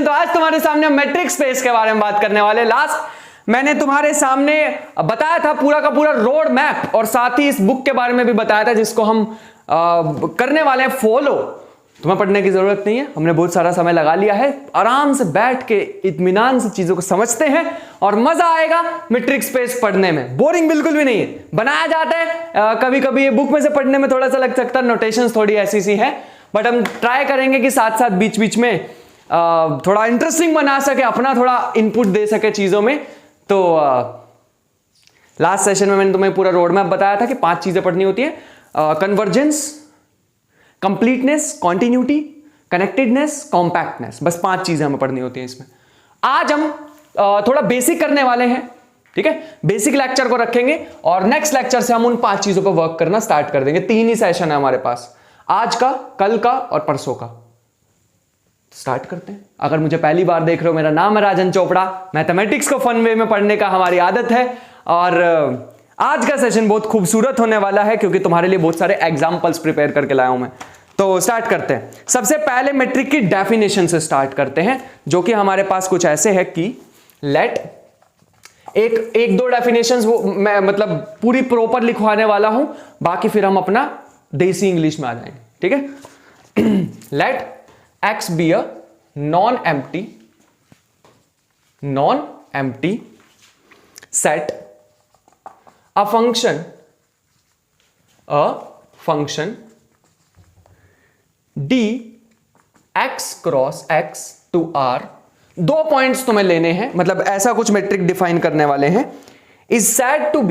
तो आज तुम्हारे सामने मैट्रिक्स स्पेस के बारे में बात करने वाले। लास्ट मैंने तुम्हारे सामने बताया था पूरा का पूरा रोड मैप और साथ ही इस बुक के बारे में भी बताया था जिसको हम करने वाले हैं फॉलो। तुम्हें पढ़ने की जरूरत नहीं है, हमने बहुत सारा समय लगा लिया है, आराम से बैठ के इत्मीनान से चीजों को समझते हैं और मजा आएगा मैट्रिक्स स्पेस पढ़ने में। बोरिंग बिल्कुल भी नहीं है, बनाया जाता है कभी कभी ये बुक में से पढ़ने में थोड़ा सा लग सकता है, नोटेशंस थोड़ी ऐसी सी है, बट हम ट्राई करेंगे कि साथ साथ बीच बीच में थोड़ा इंटरेस्टिंग बना सके, अपना थोड़ा इनपुट दे सके चीजों में। तो लास्ट सेशन में मैंने तुम्हें पूरा रोड मैप बताया था कि 5 चीजें पढ़नी होती है: convergence, completeness, continuity, connectedness, compactness. बस 5 चीजें हमें पढ़नी होती हैं इसमें। आज हम थोड़ा बेसिक करने वाले हैं, ठीक है। बेसिक लेक्चर को रखेंगे और नेक्स्ट लेक्चर से हम उन 5 चीजों पर वर्क करना स्टार्ट कर देंगे। 3 ही सेशन है हमारे पास, आज का, कल का और परसों का। स्टार्ट करते हैं। अगर मुझे पहली बार देख रहे हो, मेरा नाम है राजन चोपड़ा। मैथमेटिक्स को फन वे में पढ़ने का हमारी आदत है और आज का सेशन बहुत खूबसूरत होने वाला है क्योंकि तुम्हारे लिए बहुत सारे एग्जाम्पल्स प्रिपेयर करके लाया हूं मैं। तो स्टार्ट करते हैं। सबसे पहले मैट्रिक की डेफिनेशन से स्टार्ट करते हैं, जो कि हमारे पास कुछ ऐसे है कि लेट एक दो डेफिनेशंस वो मैं मतलब पूरी प्रॉपर लिखवाने वाला हूं, बाकी फिर हम अपना देसी इंग्लिश में आ जाएंगे, ठीक है। Let x be a non-empty set, a function d x cross x to r। 2 points तुम्हें लेने हैं, मतलब ऐसा कुछ मैट्रिक डिफाइन करने वाले हैं। is said to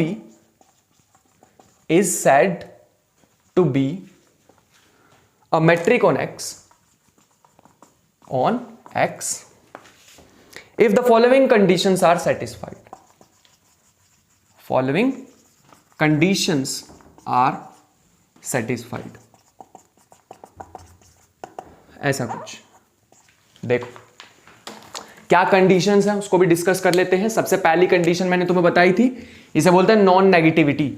be a metric on x if the following conditions are satisfied। following conditions are satisfied, ऐसा कुछ। देखो क्या कंडीशंस हैं उसको भी डिस्कस कर लेते हैं। सबसे पहली कंडीशन मैंने तुम्हें बताई थी, इसे बोलते हैं नॉन नेगेटिविटी।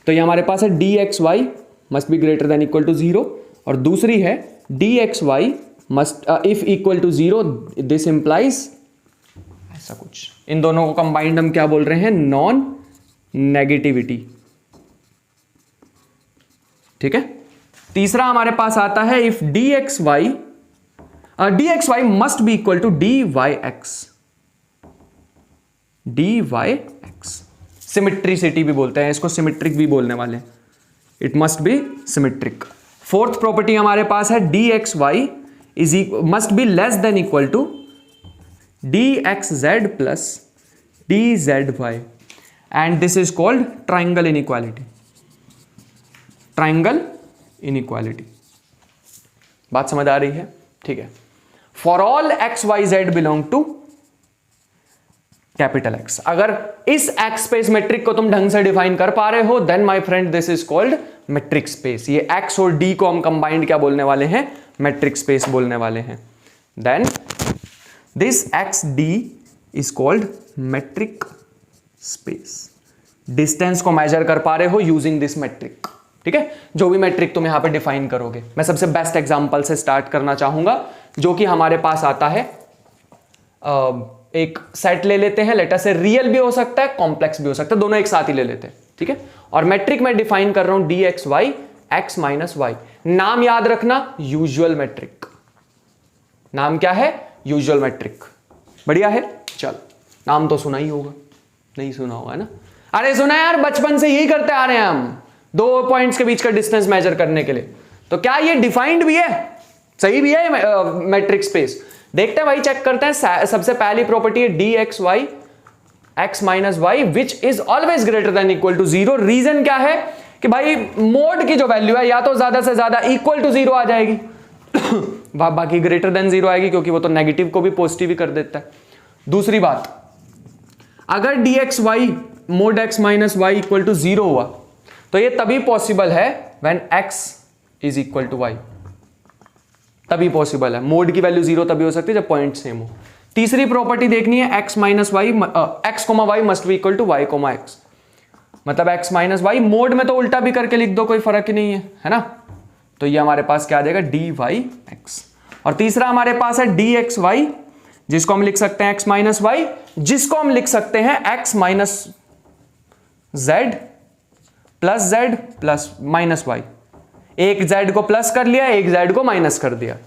तो ये हमारे पास है dxy must be greater than equal to 0 और दूसरी है dxy must if equal to 0 this implies ऐसा कुछ। इन दोनों को कंबाइंड हम क्या बोल रहे हैं? नॉन नेगेटिविटी, ठीक है। तीसरा हमारे पास आता है if dxy must be equal to dyx। Symmetricity भी बोलते हैं इसको, सिमेट्रिक भी बोलने वाले हैं। It must be symmetric. Fourth property हमारे पास है dxy must be less than equal to dxz plus dzy and this is called triangle inequality. Triangle inequality, बात समझ आ रही है? ठीक है। For all X Y Z belong to capital X. अगर इस एक्स स्पेस मैट्रिक को तुम ढंग से डिफाइन कर पा रहे हो, then my friend this is called metric space. ये एक्स और डी को हम कंबाइंड क्या बोलने वाले हैं? मैट्रिक स्पेस बोलने वाले हैं। Then this X D is called metric space. Distance को मेजर कर पा रहे हो यूजिंग दिस मैट्रिक, ठीक है। जो भी मैट्रिक तुम यहां पे डिफाइन करोगे, मैं सबसे बेस्ट एग्जांपल से स्टार्ट करना चाहूंगा, जो कि हमारे पास आता है। एक सेट ले लेते हैं, लेटर से रियल भी हो सकता है, कॉम्प्लेक्स भी हो सकता है, दोनों एक साथ ही ले लेते हैं, ठीक है। और मैट्रिक में डिफाइन कर रहा हूं D x Y x minus Y. नाम याद रखना, यूजुअल मैट्रिक। नाम क्या है? Usual metric. बढ़िया है। चल, नाम तो सुना ही होगा, नहीं सुना होगा है ना? अरे सुना यार, बचपन से यही करते आ रहे हैं हम, 2 पॉइंट्स के बीच का डिस्टेंस मेजर करने के लिए। तो क्या ये डिफाइंड भी है? सही भी है मैट्रिक स्पेस? देखते हैं भाई, चेक करते हैं। सबसे पहली प्रॉपर्टी है D x Y x minus Y which is always greater than equal to 0। Reason क्या है कि भाई मोड की जो वैल्यू है या तो ज्यादा से ज्यादा इक्वल टू 0 आ जाएगी बाकी ग्रेटर देन 0 आएगी, क्योंकि वो तो नेगेटिव को भी पॉजिटिव ही कर देता है। दूसरी बात, अगर D x Y mod X minus Y equal to 0 हुआ तो ये तभी पॉसिबल है when x is equal to Y. तभी पॉसिबल है। मोड की वैल्यू 0 तभी हो सकती है जब पॉइंट सेम हो। तीसरी प्रॉपर्टी देखनी है, x minus Y X comma Y must be equal to Y comma X. मतलब x माइनस वाई मोड में तो उल्टा भी करके लिख दो, कोई फर्क ही नहीं है ना। तो ये हमारे पास क्या आ जाएगा? dy x। और तीसरा हमारे पास है dxy जिसको हम लिख सकते हैं x माइनस वाई, जिसको हम लिख सकते हैं x minus Z plus Z plus minus Y. एक z को प्लस कर लिया, एक z को माइनस कर दिया,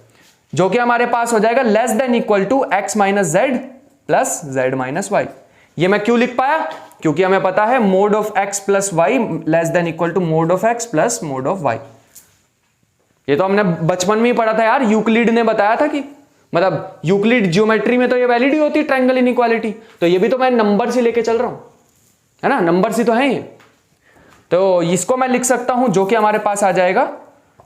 जो कि हमारे पास हो जाएगा less than equal to x minus Z plus Z minus Y. ये मैं क्यों लिख पाया? क्योंकि हमें पता है मोड ऑफ x प्लस Y less than equal to mod of x plus mod of y। ये तो हमने बचपन में ही पढ़ा था यार, यूक्लिड ने बताया था कि मतलब यूक्लिड ज्योमेट्री में तो ये वैलिड ही होती है ट्रायंगल इनइक्वालिटी। तो ये भी तो मैं नंबर से लेके चल रहा हूं, है ना, नंबर से तो है ये। तो इसको मैं लिख सकता हूं जो कि हमारे पास आ जाएगा,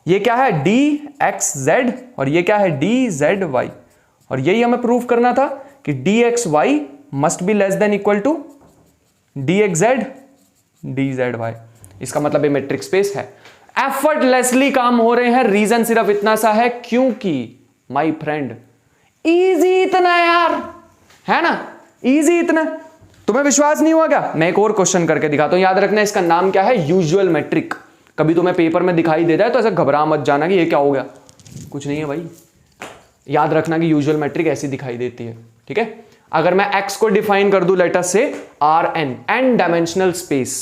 ये क्या है dxz और ये क्या है dzy, और यही हमें प्रूव करना था कि dxy must be less than equal to dxz dzy। इसका मतलब ये मैट्रिक्स स्पेस है। एफर्टलेसली काम हो रहे हैं, रीजन सिर्फ इतना सा है क्योंकि माय फ्रेंड इजी इतना यार, है ना, इजी इतना। तुम्हें विश्वास नहीं हुआ क्या? मैं एक और क्वेश्चन करके दिखाता हूं, याद रखना इसका नाम क्या है, यूजुअल मैट्रिक। कभी तुम्हें पेपर में दिखाई दे जाए तो ऐसा घबरा मत जाना कि ये क्या हो गया, कुछ नहीं है भाई। याद रखना कि यूजुअल मैट्रिक ऐसी दिखाई देती है, ठीक है। अगर मैं x को डिफाइन कर दूं लेटर से Rn, n डायमेंशनल स्पेस,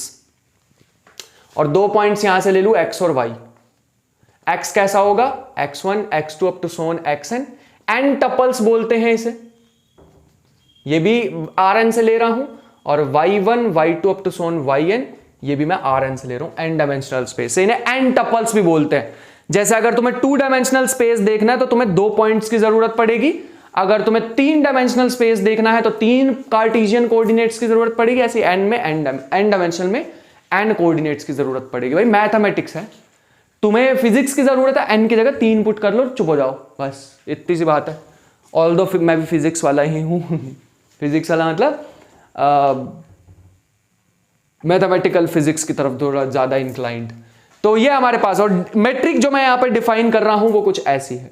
और 2 पॉइंट्स यहां से ले लूं x और y, x कैसा होगा x1 x2 up to so on xn, n tuples बोलते हैं इसे, ये भी Rn से ले रहा हूं, और y1 y2 up to Son yn, ये भी मैं Rn से ले रहा हूं। n डायमेंशनल स्पेस से इन्हें n टपल्स भी बोलते हैं। जैसे अगर तुम्हें 2 डायमेंशनल स्पेस देखना है तो तुम्हें 2 पॉइंट्स की जरूरत पड़ेगी, अगर तुम्हें 3 डायमेंशनल स्पेस देखना है तो 3 कार्टेशियन कोऑर्डिनेट्स की जरूरत पड़ेगी। ऐसे n डायमेंशनल में n कोऑर्डिनेट्स की जरूरत पड़ेगी। भाई मैथमेटिक्स है, तुम्हें फिजिक्स की जरूरत है, n की जगह 3 पुट कर लो, चुप हो जाओ, बस इतनी सी बात है। ऑल्दो मैं भी फिजिक्स वाला ही हूं फिजिक्स वाला मतलब मैथमेटिकल फिजिक्स की तरफ थोड़ा ज्यादा इंक्लाइंड। तो ये हमारे पास, और मेट्रिक जो मैं यहां पर डिफाइन कर रहा हूं वो कुछ ऐसी है,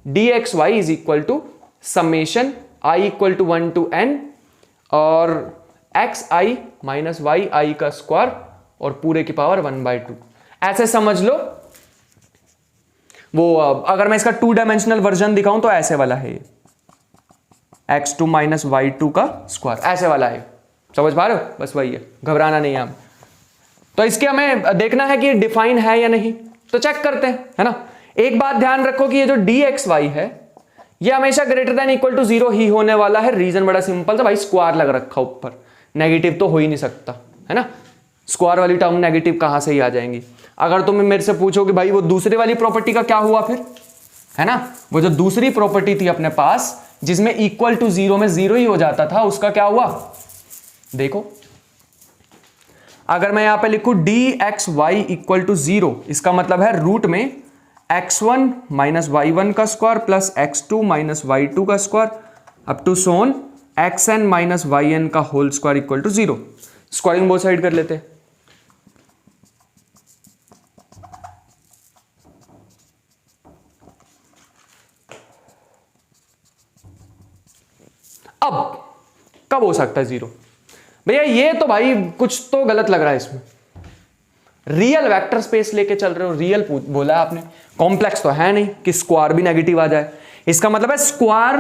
dxy is equal to summation i equal to 1 to n और xi माइनस वाई आई का स्क्वायर और पूरे की पावर 1/2। ऐसे समझ लो। वो अगर मैं इसका 2 डायमेंशनल वर्जन दिखाऊं तो ऐसे वाला है ये, x2 माइनस y2 का स्क्वायर, ऐसे वाला है। समझ पा रहे हो? बस वही है, घबराना नहीं है हम। तो इसके हमें देखना है कि डिफाइन है या नहीं, तो चेक करते हैं, है ना। एक बात ध्यान रखो कि ये जो dxy है ये हमेशा ग्रेटर देन इक्वल टू 0 ही होने वाला है। रीजन बड़ा सिंपल था भाई, स्क्वायर लग रखा ऊपर, नेगेटिव तो हो ही नहीं सकता, है ना। स्क्वायर वाली टर्म नेगेटिव कहां से ही आ जाएंगी। अगर तुम मेरे से पूछो कि भाई वो दूसरे वाली प्रॉपर्टी का क्या हुआ फिर, है ना, वो जो दूसरी प्रॉपर्टी थी अपने पास जिसमें इक्वल टू 0 में 0 ही हो जाता था, उसका क्या हुआ देखो। अगर मैं यहां पे लिखूं dxy इक्वल टू 0, इसका मतलब है रूट में x1 माइनस y1 का square plus x2 minus y2 का square up to so on xn minus yn का whole square equal to 0। Squaring both side कर लेते हैं। अब कब हो सकता है 0? भैया ये तो भाई कुछ तो गलत लग रहा है इसमें। रियल वेक्टर स्पेस लेके चल रहे हो, रियल बोला आपने, कॉम्प्लेक्स तो है नहीं कि स्क्वायर भी नेगेटिव आ जाए। इसका मतलब है स्क्वायर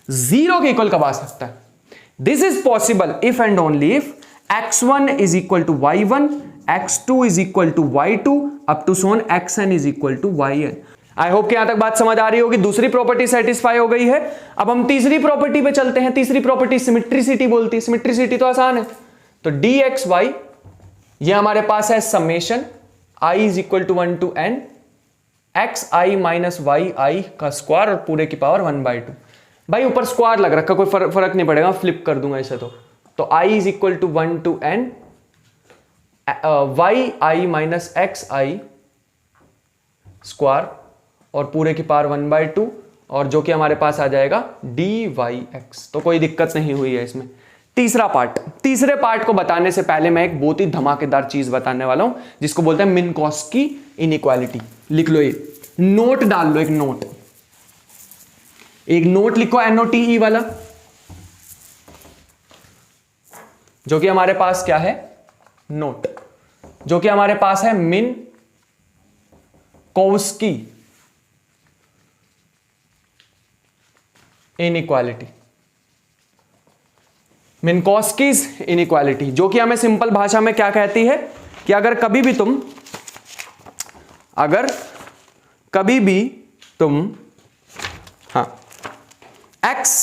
0 के इक्वल कब आ सकता है? This is possible if and only if x1 is equal to y1, x2 is equal to y2 up to so on xn is equal to yn। I hope कि यहां तक बात समझ आ रही होगी। दूसरी प्रॉपर्टी सेटिस्फाई हो गई है। अब हम तीसरी प्रॉपर्टी पे चलते हैं। तीसरी प्रॉपर्टी सिमेट्रिसिटी बोलती है। सिमेट्रिसिटी तो आसान है, तो dxy ये हमारे पास है summation i is equal to 1 to n xi minus Y आई का स्क्वायर और पूरे की पावर 1/2। भाई ऊपर स्क्वायर लग रखा, कोई फर्क नहीं पड़ेगा, फ्लिप कर दूंगा इसे। तो i is equal to 1 to n Y I minus X I square और पूरे की पावर 1/2 और जो कि हमारे पास आ जाएगा dy(x). तो कोई दिक्कत नहीं हुई है इसमें। तीसरा पार्ट, तीसरे पार्ट को बताने से पहले मैं एक बहुत ही धमाकेदार चीज बताने वाला हूं जिसको बोलते हैं मिन्कोव्स्की इनइक्वालिटी। लिख लो, ये नोट डाल लो, एक नोट लिखो NOTE वाला, जो कि हमारे पास क्या है, नोट, जो कि हमारे पास है मिन्कोव्स्की इनइक्वालिटी। मिन्कोस्कीज इनइक्वालिटी, जो कि हमें सिंपल भाषा में क्या कहती है कि अगर कभी भी तुम x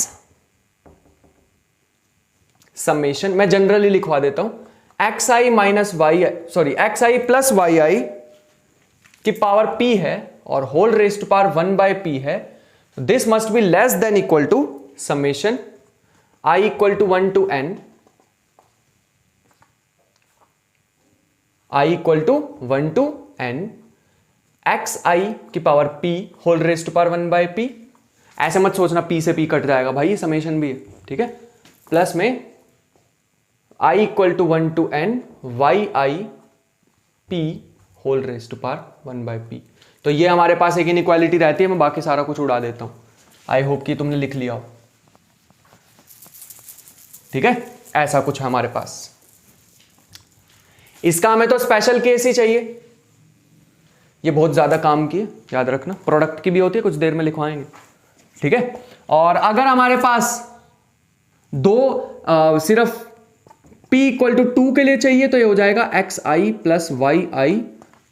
समेशन, मैं जनरली लिखवा देता हूं, xi minus y, sorry xi plus y i की पावर p है और whole raise to power 1 by p है, this must be less than equal to summation i equal to 1 to n, i equal to 1 to n xi की power p whole raise to power 1 by p। ऐसे मत सोचना p से p cut जाएगा भाई, ये summation भी है, ठीक है, प्लस में i equal to 1 to n yi p whole raise to power 1 by p। तो ये हमारे पास एक इनइक्वालिटी रहती है, मैं बाकी सारा कुछ उड़ा देता हूं, आई होप कि तुमने लिख लिया हो, ठीक है, ऐसा कुछ है हमारे पास। इसका हमें तो स्पेशल केस ही चाहिए, ये बहुत ज्यादा काम की है, याद रखना, प्रोडक्ट की भी होती है, कुछ देर में लिखवाएंगे, ठीक है। और अगर हमारे पास सिर्फ p इक्वल टू 2 के लिए चाहिए तो ये हो जाएगा xi प्लस वाई आई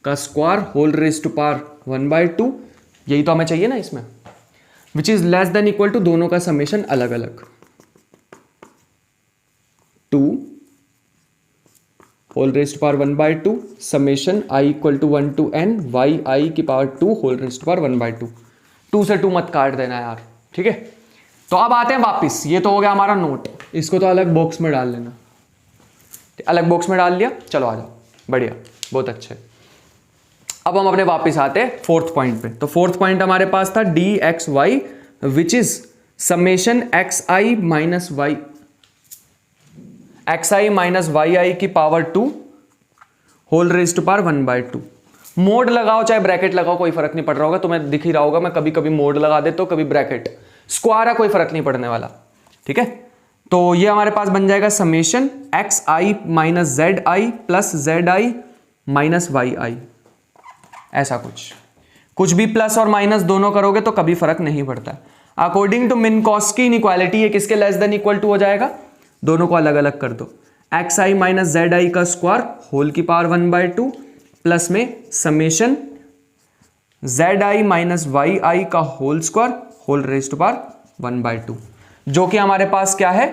का square whole raise to power 1 by 2, यही तो हमें चाहिए ना इसमें, which is less than equal to दोनों का समेशन अलग अलग, 2 whole raise to power 1 by 2 summation i equal to 1 to n Y i की power 2 whole raise to power 1 by 2, 2 से 2 मत काट देना यार, ठीक है। तो अब आते हैं वापिस, ये तो हो गया हमारा नोट, इसको तो अलग बॉक्स में डाल लेना, अलग बॉक्स में डाल लिया, चलो आ जाओ, बढ़िया, बहुत अच्छे। अब हम अपने वापस आते हैं फोर्थ पॉइंट पे। तो फोर्थ पॉइंट हमारे पास था d x y which is summation x I minus Y, x I minus Y i की power 2 whole raise to power 1 by 2। Mod लगाओ चाहे ब्रैकेट लगाओ, कोई फर्क नहीं पड़ रहा होगा, तुम्हें दिख ही रहा होगा, मैं कभी कभी मोड लगा देता हूं, कभी ब्रैकेट, स्क्वायर है, कोई फर्क नहीं पड़ने वाला, ठीक है। तो ये हमारे पास बन जाएगा summation x I minus z i plus z i minus Y i, ऐसा कुछ भी प्लस और माइनस दोनों करोगे तो कभी फर्क नहीं पड़ता। अकॉर्डिंग टू मिन्कोस्की इनइक्वालिटी ये किसके लेस देन इक्वल टू हो जाएगा, दोनों को अलग अलग कर दो, x I minus z i का स्क्वायर होल की पावर 1 बाय 2 प्लस में summation z i minus Y आई का whole square whole raise to power 1 by 2, जो कि हमारे पास क्या है,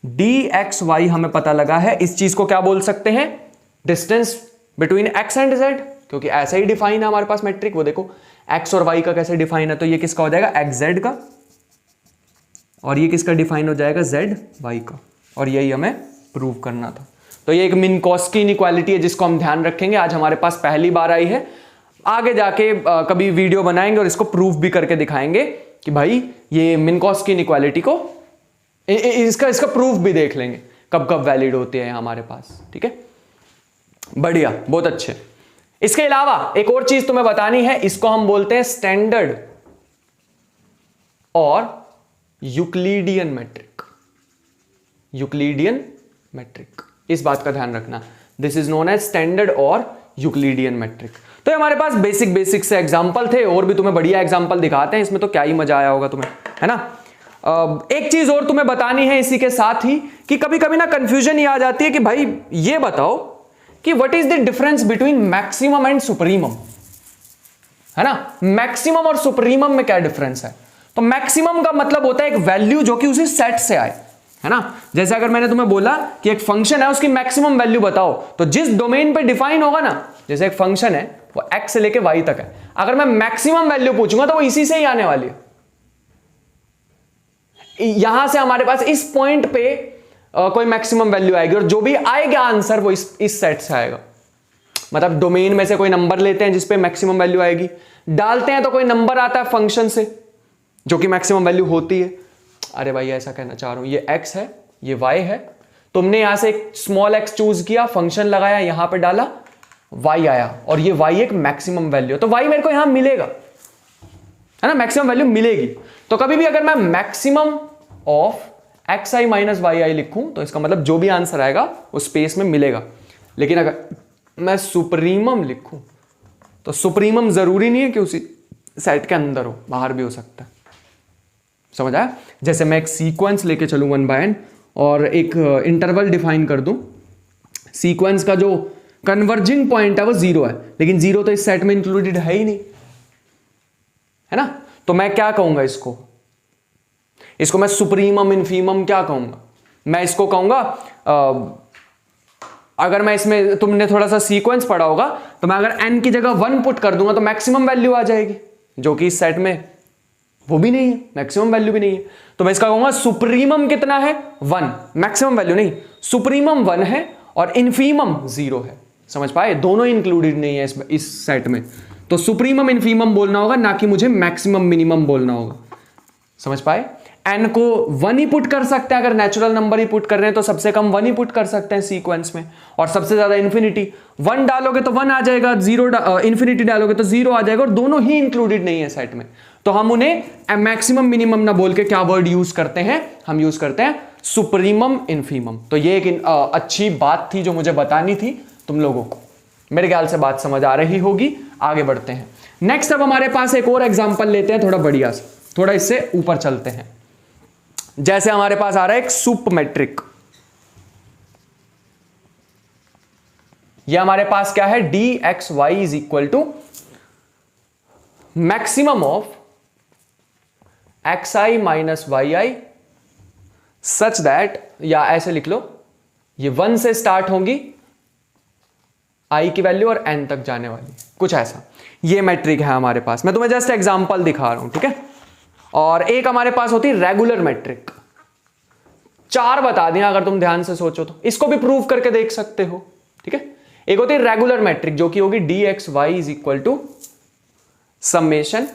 डी एक्स वाई हमें पता लगा है। इस चीज को क्या बोल सकते हैं, distance between x and Z, क्योंकि ऐसा ही डिफाइन है हमारे पास मैट्रिक, वो देखो एक्स और वाई का कैसे डिफाइन है, तो ये किसका हो जाएगा, एक्स जेड का, और ये किसका डिफाइन हो जाएगा, जेड वाई का, और यही हमें प्रूव करना था। तो ये एक मिन्कोस्की इनइक्वालिटी है जिसको हम ध्यान रखेंगे, आज हमारे पास पहली बार आई है, आगे जाके कभी वीडियो बनाएंगे और इसको प्रूफ भी करके दिखाएंगे कि भाई ये मिन्कोस्की इनइक्वालिटी को इसका प्रूफ भी देख लेंगे कब कब वैलिड होती है हमारे पास, ठीक है, बढ़िया, बहुत अच्छे। इसके अलावा एक और चीज तुम्हें बतानी है, इसको हम बोलते हैं स्टैंडर्ड और यूक्लिडियन मैट्रिक, यूक्लिडियन मैट्रिक, इस बात का ध्यान रखना, this is known as standard और यूक्लिडियन मैट्रिक। तो हमारे पास बेसिक से एग्जांपल थे, और भी तुम्हें बढ़िया एग्जांपल दिखाते हैं, इसमें तो क्या ही मजा आया होगा तुम्हें, है ना। एक चीज और तुम्हें बतानी है इसी के साथ ही, कि कभी कभी ना कंफ्यूजन ये आ जाती है कि भाई ये बताओ कि what is the difference between maximum and supremum, है ना, मैक्सिमम और सुप्रीमम में क्या डिफरेंस है। तो मैक्सिमम का मतलब होता है एक वैल्यू जो कि उसी सेट से आए, है ना। जैसे अगर मैंने तुम्हें बोला कि एक फंक्शन है उसकी मैक्सिमम वैल्यू बताओ, तो जिस डोमेन पे डिफाइन होगा ना, जैसे एक फंक्शन है वो x से लेके y तक है, अगर मैं मैक्सिमम वैल्यू पूछूंगा तो वो इसी से ही आने वाली है। यहां से हमारे पास इस पॉइंट पे कोई मैक्सिमम वैल्यू आएगी, और जो भी आएगा आंसर वो इस सेट से आएगा। मतलब डोमेन में से कोई नंबर लेते हैं जिसपे मैक्सिमम वैल्यू आएगी, डालते हैं तो कोई नंबर आता है फंक्शन से जो कि मैक्सिमम वैल्यू होती है। अरे भाई ऐसा कहना चाह रहा हूं, ये x है ये y है, तुमने यहां से एक स्मॉल x चूज किया, फंक्शन लगाया, यहां पे डाला, y आया, और ये y एक मैक्सिमम वैल्यू, तो y मेरे को यहां मिलेगा, है ना, मैक्सिमम वैल्यू मिलेगी। तो कभी भी अगर मैं maximum of x I minus Y i लिखूं तो इसका मतलब जो भी आंसर आएगा वो स्पेस में मिलेगा। लेकिन अगर मैं सुप्रीमम लिखूं तो सुप्रीमम जरूरी नहीं है कि उसी सेट के अंदर हो, बाहर भी हो सकता है। समझ आया। जैसे मैं एक सीक्वेंस लेके चलूं 1 by n, और एक इंटरवल डिफाइन कर दूं, सीक्वेंस का जो कन्वर्जिंग पॉइंट है वो 0 है, लेकिन 0 तो इस सेट में इंक्लूडेड है ही नहीं, है ना। तो मैं क्या कहूंगा इसको मैं सुप्रीमम इन्फीमम क्या कहूंगा, मैं इसको कहूंगा अगर मैं इसमें, तुमने थोड़ा सा सीक्वेंस पढ़ा होगा, तो मैं अगर n की जगह 1 पुट कर दूंगा तो मैक्सिमम वैल्यू आ जाएगी, जो कि इस सेट में वो भी नहीं है, मैक्सिमम वैल्यू भी नहीं है। तो मैं इसका कहूंगा सुप्रीमम कितना है 1, मैक्सिमम वैल्यू नहीं, सुप्रीमम 1 है और इन्फीमम 0 है। समझ पाए, दोनों इंक्लूडेड नहीं है इस सेट में। तो सुप्रीमम इन्फीमम बोलना होगा, ना कि मुझे मैक्सिमम मिनिमम बोलना होगा। समझ पाए, n को 1 ही पुट कर सकते हैं, अगर नेचुरल नंबर ही पुट कर रहे हैं तो सबसे कम 1 ही पुट कर सकते हैं सीक्वेंस में, और सबसे ज्यादा इन्फिनिटी। 1 डालोगे तो 1 आ जाएगा, 0 इन्फिनिटी डालोगे तो 0 आ जाएगा, और दोनों ही इंक्लूडेड नहीं है सेट में। तो हम उन्हें मैक्सिमम मिनिमम ना बोल के क्या वर्ड यूज करते हैं, हम यूज करते हैं सुप्रीमम इन्फीमम। तो ये एक अच्छी बात थी जो मुझे बतानी थी तुम लोगों को। मेरे ख्याल से बात समझ आ रही होगी। आगे बढ़ते हैं नेक्स्ट। अब हमारे पास एक और एग्जांपल लेते हैं, थोड़ा बढ़िया सा, थोड़ा इससे ऊपर चलते हैं। जैसे हमारे पास आ रहा है एक सुप मैट्रिक, यह हमारे पास क्या है, D x Y is equal to maximum of x I minus Y I such that, या ऐसे लिख लो, ये 1 से स्टार्ट होंगी आई की वैल्यू और n तक जाने वाली, कुछ ऐसा। ये मैट्रिक है हमारे पास, मैं तुम्हें जस्ट एग्जांपल दिखा रहा हूं, ठीक है। और एक हमारे पास होती है रेगुलर मैट्रिक, 4 बता दिया अगर तुम ध्यान से सोचो तो, इसको भी प्रूव करके देख सकते हो, ठीक है। एक होती है रेगुलर मैट्रिक जो कि होगी d x Y is equal to summation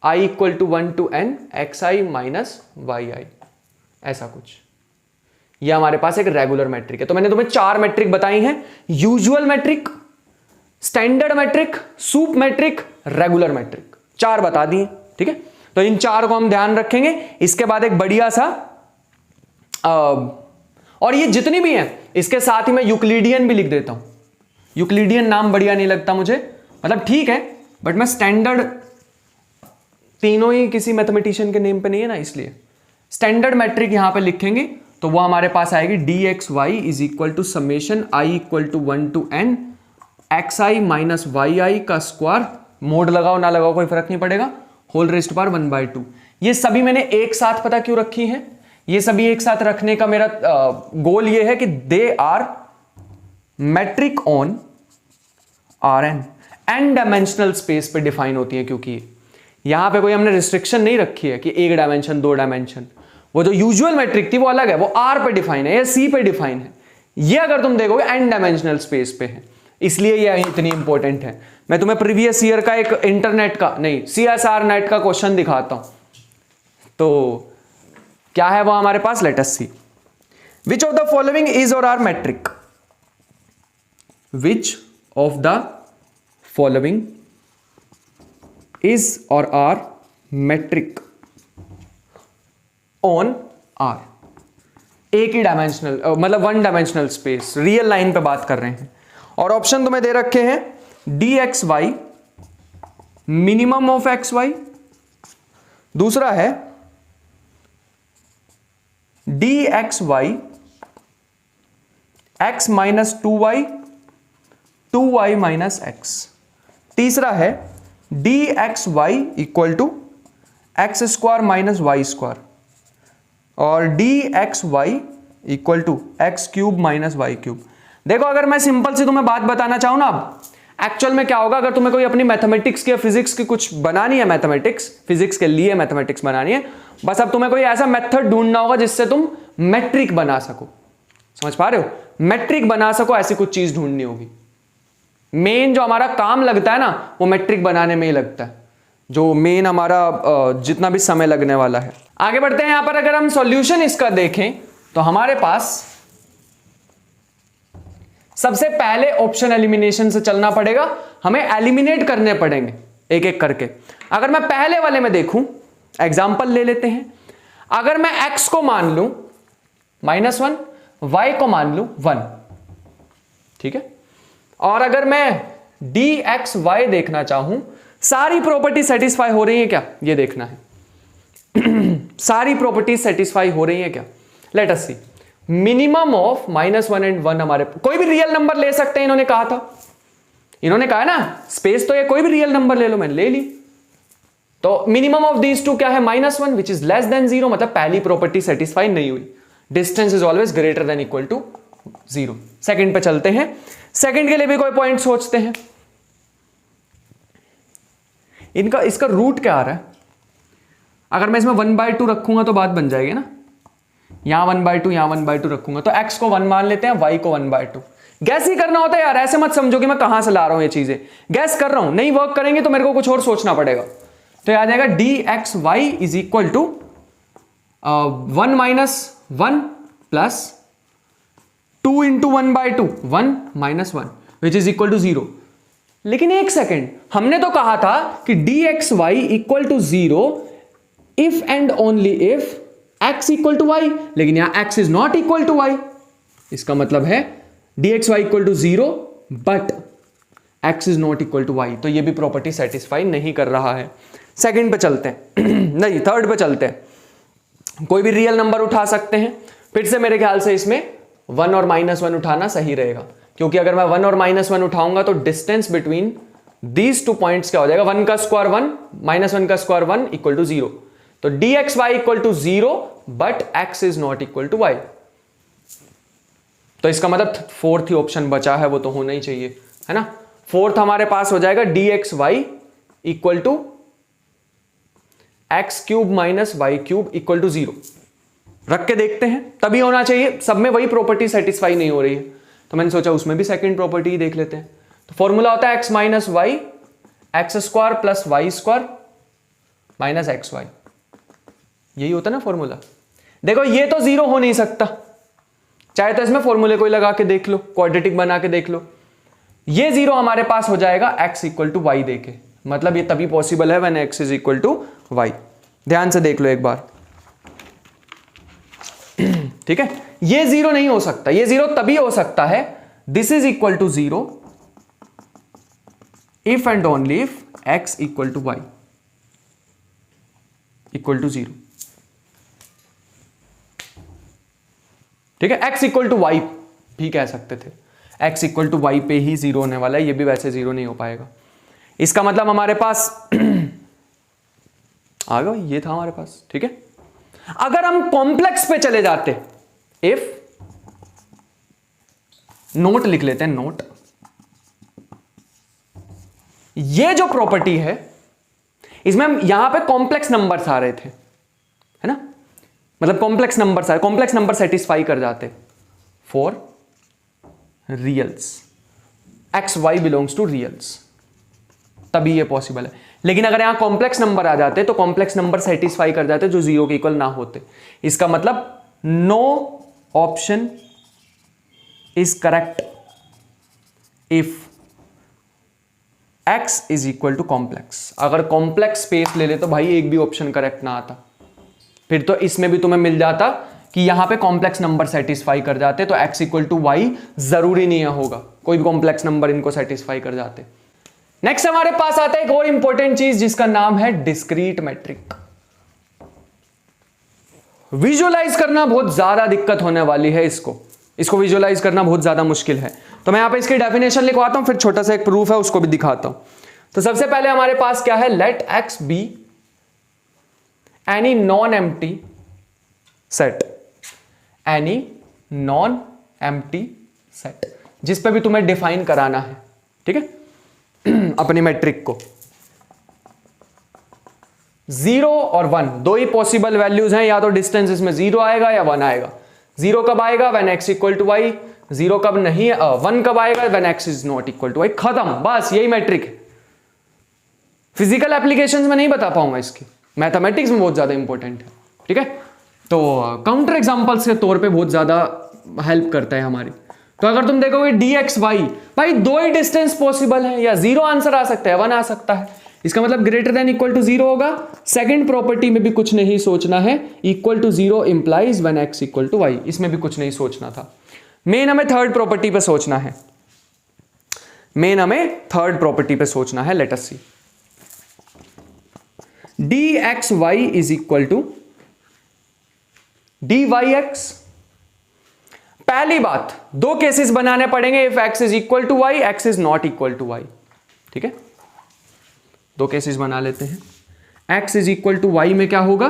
i equal to 1 to n x I minus Y i, ऐसा कुछ। यह हमारे पास एक रेगुलर मैट्रिक है। तो मैंने तुम्हें 4 मैट्रिक बताई हैं, usual metric, standard metric, sup metric, regular metric, 4 बता दिए, ठीक है। तो इन 4 को हम ध्यान रखेंगे। इसके बाद एक बढ़िया सा और ये जितनी भी हैं इसके साथ ही मैं यूक्लिडियन भी लिख देता हूं। यूक्लिडियन नाम बढ़िया नहीं लगता मुझे, मतलब ठीक है, बट मैं स्टैंडर्ड, तीनों ही किसी मैथमेटिशियन के नेम पे नहीं है ना, इसलिए स्टैंडर्ड मैट्रिक यहां पे लिखेंगे। तो वो हमारे पास आएगी d x Y is equal to summation i equal to 1 to n x I minus Y आई का स्क्वायर, मोड लगाओ ना लगाओ कोई फर्क नहीं पड़ेगा, होल रेस्ट पावर 1/2। ये सभी मैंने एक साथ पता क्यों रखी है, ये सभी एक साथ रखने का मेरा गोल ये है कि they are metric on R N dimensional space पे डिफाइन होती है, क्योंकि यहां पे कोई हमने रिस्ट्रिक्शन नहीं रखी है कि 1 डायमेंशन 2 डायमेंशन। वो जो यूजुअल मैट्रिक थी वो अलग है, वो आर पे डिफाइन है या सी पे डिफाइन है। ये अगर तुम देखोगे एन डायमेंशनल स्पेस पे है, इसलिए ये इतनी इंपॉर्टेंट है। मैं तुम्हें प्रीवियस ईयर का एक इंटरनेट का नहीं CSR नेट का क्वेश्चन दिखाता हूं। तो क्या है वो हमारे पास, let us see. Which of the following is or are metric, which of the following is or are metric on R, एक ही डायमेंशनल, मतलब 1 डायमेंशनल स्पेस, रियल लाइन पे बात कर रहे हैं। और ऑप्शन तुम्हें दे रखे हैं d x y minimum of x y, दूसरा है D x Y x minus 2y 2y minus x, तीसरा है D x y equal to x square minus y square, और d x y equal to x cube minus y cube. देखो अगर मैं simple से तुम्हें बात बताना चाहूं ना, अब एक्चुअल में क्या होगा, अगर तुम्हें कोई अपनी मैथमेटिक्स की या फिजिक्स की कुछ बनानी है, मैथमेटिक्स फिजिक्स के लिए मैथमेटिक्स बनानी है, बस अब तुम्हें कोई ऐसा मेथड ढूंढना होगा जिससे तुम मैट्रिक बना सको। समझ पा रहे हो, मैट्रिक बना सको, ऐसी कुछ चीज ढूंढनी होगी। मेन जो हमारा काम लगता है ना वो मैट्रिक बनाने में ही लगता है, जो मेन हमारा जितना भी समय लगने वाला है। आगे बढ़ते हैं। यहां पर अगर हम सॉल्यूशन इसका देखें तो हमारे पास सबसे पहले ऑप्शन एलिमिनेशन से चलना पड़ेगा, हमें एलिमिनेट करने पड़ेंगे एक एक करके। अगर मैं पहले वाले में देखूं, एग्जांपल ले लेते हैं। अगर मैं x को मान लूं -1, y को मान लूं 1, ठीक है। और अगर मैं dxy देखना चाहूं, सारी प्रॉपर्टी सेटिस्फाई हो रही है क्या, ये देखना है। सारी प्रॉपर्टी सेटिस्फाई हो रही है क्या। Let us see minimum of -1 and 1 हमारे, कोई भी रियल नंबर ले सकते हैं, इन्होंने कहा था, इन्होंने कहा ना स्पेस तो ये कोई भी रियल नंबर ले लो, मैंने ले ली। तो मिनिमम ऑफ दीज टू क्या है, -1 विच इज लेस देन 0, मतलब पहली प्रॉपर्टी सेटिस्फाई नहीं हुई। Distance is always greater than equal to 0। Second पे चलते हैं, सेकंड के लिए भी कोई पॉइंट सोचते हैं। इनका इसका रूट क्या आ रहा है, अगर मैं इसमें 1/2 रखूंगा तो बात बन जाएगी ना, यहां 1/2 यहां 1/2 रखूंगा तो x को 1 मान लेते हैं, y को 1/2। गैस ही करना होता है यार, ऐसे मत समझो कि मैं कहां से ला रहा हूं ये चीजें, गैस कर रहा हूं, नहीं वर्क करेंगे तो मेरे को कुछ और सोचना पड़ेगा। तो आ जाएगा dxy is equal to 1 - 1 plus 2 × 1/2, 1 - 1 which is equal to 0। लेकिन एक सेकेंड, हमने तो कहा था कि dxy equal to 0 if and only if x equal to y, लेकिन यहां x is not equal to y। इसका मतलब है dxy equal to 0 but x is not equal to y, तो ये भी प्रॉपर्टी सेटिस्फाई नहीं कर रहा है। सेकंड पे चलते हैं नहीं थर्ड पे चलते हैं। कोई भी रियल नंबर उठा सकते हैं, फिर से मेरे ख्याल से इसमें 1 और -1 उठाना सही रहेगा, क्योंकि अगर मैं 1 और -1 उठाऊंगा तो distance between these two points क्या हो जाएगा, 1 का स्क्वायर 1 -1 का स्क्वायर 1 इक्वल टू 0। तो dxy equal to 0 but x is not equal to y। तो इसका मतलब फोर्थ ही ऑप्शन बचा है, वो तो होना ही चाहिए, है ना। फोर्थ हमारे पास हो जाएगा dxy equal to x³ - y³ equal to 0। रख के देखते हैं, तभी होना चाहिए, सब में वही प्रॉपर्टी सेटिस्फाई नहीं हो रही है, तो मैंने सोचा उसमें भी सेकंड प्रॉपर्टी ही देख लेते हैं। तो फॉर्मूला होता है x - y x² plus y² minus xy, यही होता है ना फॉर्मूला। देखो ये तो 0 हो नहीं सकता, चाहे तो इसमें फॉर्मूले को लगा के देख लो, क्वाड्रेटिक बना के देख लो, ये 0 हमारे पास हो जाएगा x इक्वल टू y देके, मतलब ये तभी पॉसिबल है when x is equal to y। ध्यान से देख लो एक बार, ठीक है। ये 0 नहीं हो सकता, ये 0 तभी हो सकता है this is equal to 0 if and only if x equal to y equal to 0, ठीक है। x इक्वल टू y भी कह सकते थे, x इक्वल टू y पे ही 0 होने वाला है, ये भी वैसे 0 नहीं हो पाएगा। इसका मतलब हमारे पास आ गया, ये था हमारे पास, ठीक है। अगर हम कॉम्प्लेक्स पे चले जाते, इफ नोट लिख लेते हैं, नोट, ये जो प्रॉपर्टी है इसमें हम यहां पे कॉम्प्लेक्स नंबर्स आ रहे थे, है ना, मतलब कॉम्प्लेक्स नंबर्स आ रहे, कॉम्प्लेक्स नंबर सेटिस्फाई कर जाते for reals, x y belongs to reals, तभी ये पॉसिबल है। लेकिन अगर यहां कॉम्प्लेक्स नंबर आ जाते तो कॉम्प्लेक्स नंबर सेटिस्फाई कर जाते जो 0 के इक्वल ना होते। इसका मतलब no option is correct if x is equal to complex. अगर कॉम्प्लेक्स स्पेस ले ले तो भाई एक भी ऑप्शन करेक्ट ना आता, फिर तो इसमें भी तुम्हें मिल जाता कि यहां पे कॉम्प्लेक्स नंबर सेटिस्फाई कर जाते, तो x इक्वल टू वाई जरूरी नहीं होगा, कोई भी कॉम्प्लेक्स नंबर इनको सेटिस्फाई कर जाते। नेक्स्ट हमारे पास आता है एक और इंपॉर्टेंट चीज जिसका नाम है डिस्क्रीट मैट्रिक। विजुअलाइज करना बहुत ज्यादा दिक्कत होने वाली है, इसको विजुअलाइज करना बहुत ज्यादा मुश्किल है। तो मैं यहां पे इसकी डेफिनेशन लिखवाता हूं, फिर छोटा सा एक प्रूफ है उसको भी दिखाता हूं। तो सबसे पहले हमारे पास क्या है, let x be any non empty set, any non empty set, जिस पे भी तुम्हें डिफाइन कराना है, ठीक है अपनी मैट्रिक को। 0 और 1 दो ही पॉसिबल वैल्यूज हैं, या तो डिस्टेंस इसमें 0 आएगा या 1 आएगा। 0 कब आएगा, when x equal to y, 0 कब नहीं, 1 कब आएगा, when x is not equal to y। खत्म, बस यही मैट्रिक है। फिजिकल एप्लीकेशंस में नहीं बता पाऊंगा इसकी, मैथमेटिक्स में बहुत ज्यादा इंपॉर्टेंट है, ठीक है। तो काउंटर एग्जांपल्स के तौर पे बहुत ज्यादा हेल्प करता है हमारी। तो अगर तुम देखोगे dxy, भाई दो ही डिस्टेंस पॉसिबल है, या 0 आंसर आ सकता है, 1 आ सकता है, इसका मतलब ग्रेटर देन इक्वल टू 0 होगा। सेकंड प्रॉपर्टी में भी कुछ नहीं सोचना है, equal to 0 implies when x equal to y, इसमें भी कुछ नहीं सोचना था। मेन हमें थर्ड प्रॉपर्टी पे सोचना है, let us see dxy is equal to dyx पहली बात, दो केसेस बनाने पड़ेंगे, if x is equal to Y, X is not equal to Y. ठीक है, दो केसेस बना लेते हैं। x is equal to Y में क्या होगा,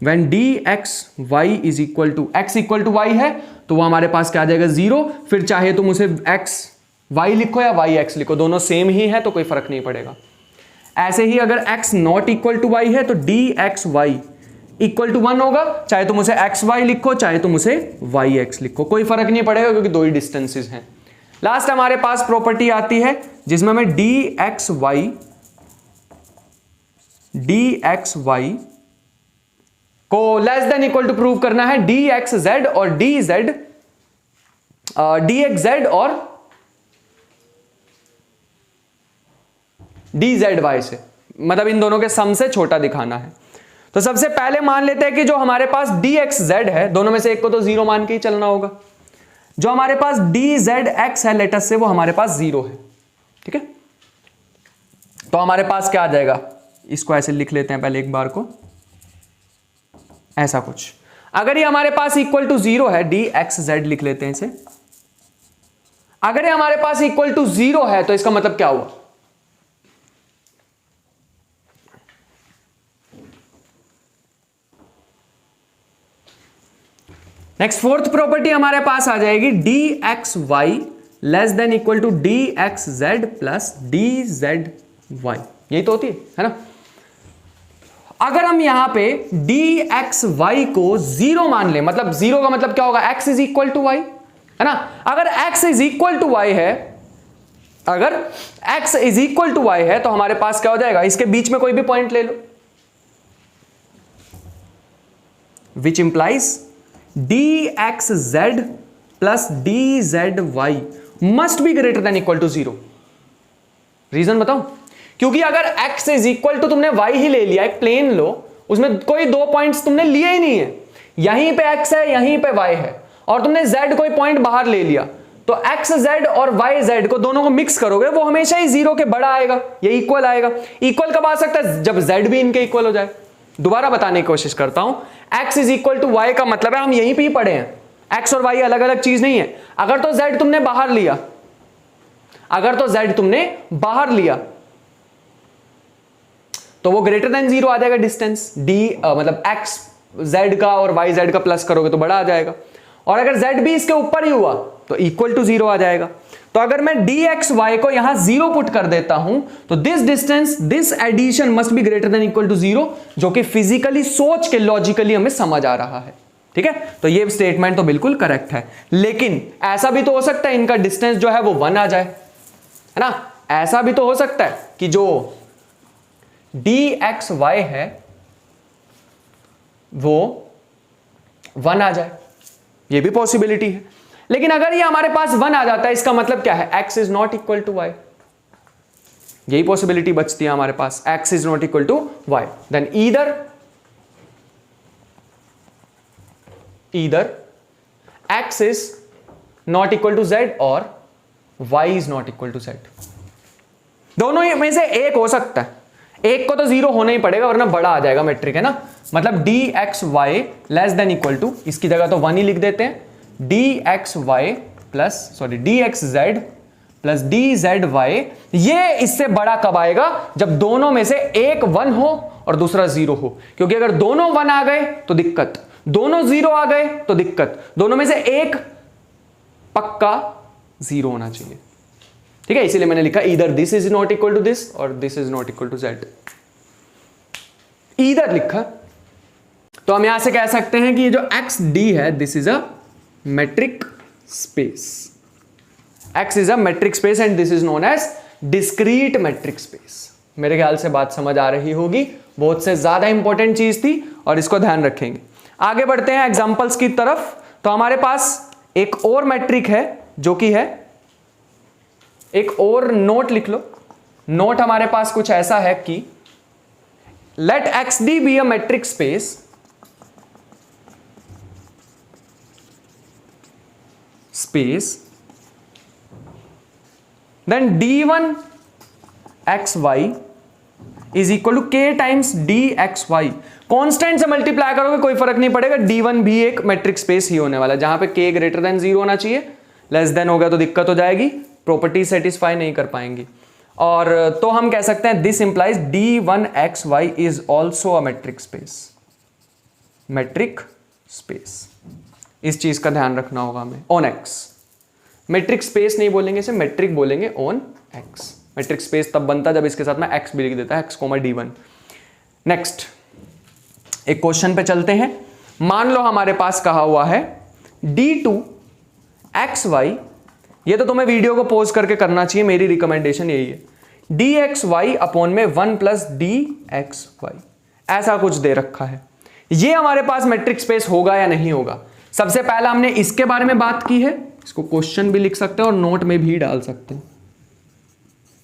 when dxy is equal to x equal to Y है तो वो हमारे पास क्या आ जाएगा 0। फिर चाहे तुम उसे x y लिखो या y x लिखो, दोनों सेम ही है तो कोई फर्क नहीं पड़ेगा। ऐसे ही अगर x not equal to Y है तो dxy इक्वल टू 1 होगा, चाहे तुम उसे xy लिखो चाहे तुम उसे yx लिखो, कोई फर्क नहीं पड़ेगा क्योंकि दो ही डिस्टेंसेस हैं। लास्ट हमारे पास प्रॉपर्टी आती है जिसमें हमें dxy को less than equal to prove करना है dxz और dxz और dzy से, मतलब इन दोनों के सम से छोटा दिखाना है। तो सबसे पहले मान लेते हैं कि जो हमारे पास dxz है, दोनों में से एक को तो 0 मान के ही चलना होगा। जो हमारे पास dzx है लेटस से, वो हमारे पास 0 है। ठीक है, तो हमारे पास क्या आ जाएगा, इसको ऐसे लिख लेते हैं पहले एक बार को, ऐसा कुछ। अगर ये हमारे पास इक्वल टू 0 है, dxz लिख लेते हैं इसे। अगर ये हमारे पास इक्वल टू 0 है तो इसका मतलब क्या हुआ, नेक्स्ट फोर्थ प्रॉपर्टी हमारे पास आ जाएगी dxy less than equal to dxz plus dzy। यही तो होती है ना। अगर हम यहां पे dxy को 0 मान ले, मतलब 0 का मतलब क्या होगा, x is equal to Y, है ना। अगर x is equal to Y है, अगर x is equal to Y है तो हमारे पास क्या हो जाएगा, इसके बीच में कोई भी पॉइंट ले लो, which implies dxz plus dzy must be greater than equal to 0। Reason बताऊं, क्योंकि अगर x इज इक्वल टू तुमने y ही ले लिया, एक प्लेन लो, उसमें कोई दो पॉइंट्स तुमने लिए ही नहीं है, यहीं पे x है यहीं पे y है, और तुमने z कोई पॉइंट बाहर ले लिया, तो xz और yz को दोनों को मिक्स करोगे वो हमेशा ही 0 के बड़ा आएगा, ये इक्वल आएगा। इक्वल कब आ सकता है, जब z भी इनके इक्वल हो जाए। दोबारा बताने की कोशिश करता हूं, x is equal to Y का मतलब है, हम यहीं पे ही पढ़े हैं, x और y अलग अलग चीज नहीं है। अगर तो z तुमने बाहर लिया, अगर तो z तुमने बाहर लिया तो वो ग्रेटर देन 0 आ जाएगा डिस्टेंस, मतलब x z का और y z का प्लस करोगे तो बड़ा आ जाएगा, और अगर z भी इसके ऊपर ही हुआ तो इक्वल टू 0 आ जाएगा। तो अगर मैं dxy को यहां 0 पुट कर देता हूं तो this distance, this addition must be greater than equal to 0, जो कि फिजिकली सोच के लॉजिकली हमें समझ आ रहा है। ठीक है, तो ये स्टेटमेंट तो बिल्कुल करेक्ट है, लेकिन ऐसा भी तो हो सकता है इनका डिस्टेंस जो है वो 1 आ जाए, है ना। ऐसा भी तो हो सकता है कि जो dxy है वो 1 आ जाए, ये भी पॉसिबिलिटी है। लेकिन अगर ये हमारे पास 1 आ जाता है, इसका मतलब क्या है, x is not equal to Y, यही पॉसिबिलिटी बचती है हमारे पास, x is not equal to Y. Then either x is not equal to z और y is not equal to z, दोनों में से एक हो सकता है, एक को तो 0 होना ही पड़ेगा वरना बड़ा आ जाएगा मैट्रिक, है ना। मतलब dxy less than equal to, इसकी जगह तो 1 ही लिख देते हैं, dxy plus dxz plus dzy। ये इससे बड़ा कब आएगा, जब दोनों में से एक 1 हो और दूसरा 0 हो, क्योंकि अगर दोनों 1 आ गए तो दिक्कत, दोनों 0 आ गए तो दिक्कत, दोनों में से एक पक्का 0 होना चाहिए। ठीक है, इसीलिए मैंने लिखा either this is not equal to this or this is not equal to z, either लिखा। तो हम यहां से कह सकते हैं कि ये जो xd है, this is a metric space, x is a metric space and this is known as discrete metric space। मेरे ख्याल से बात समझ आ रही होगी, बहुत से ज्यादा इंपॉर्टेंट चीज थी और इसको ध्यान रखेंगे। आगे बढ़ते हैं एग्जांपल्स की तरफ। तो हमारे पास एक और मैट्रिक है जो कि है, एक और नोट लिख लो। नोट हमारे पास कुछ ऐसा है कि let xd be a metric space then d1 xy is equal to k times dxy, constant से मल्टीप्लाई करोगे कोई फर्क नहीं पड़ेगा, D1 भी एक मैट्रिक स्पेस ही होने वाला है, जहां पे k ग्रेटर देन 0 होना चाहिए, लेस देन हो गया तो दिक्कत हो जाएगी, प्रॉपर्टी सेटिस्फाई नहीं कर पाएंगी। और तो हम कह सकते हैं this implies D1xy is also a matric space. Matric space, इस चीज का ध्यान रखना होगा हमें। ऑन एक्स, मैट्रिक स्पेस नहीं बोलेंगे इसे, मैट्रिक बोलेंगे ऑन एक्स। मैट्रिक स्पेस तब बनता जब इसके साथ में एक्स भी लिख देता है, एक्स कोमा D1। नेक्स्ट एक क्वेश्चन पे चलते हैं। मान लो हमारे पास कहा हुआ है D2xy, ये तो तुम्हें वीडियो को पॉज करके करना चाहिए, मेरी रिकमेंडेशन यही है। dxy अपॉन में 1 प्लस dxy, ऐसा कुछ दे रखा है। ये हमारे पास मैट्रिक स्पेस होगा या नहीं होगा? सबसे पहला हमने इसके बारे में बात की है, इसको क्वेश्चन भी लिख सकते हैं और नोट में भी डाल सकते हैं।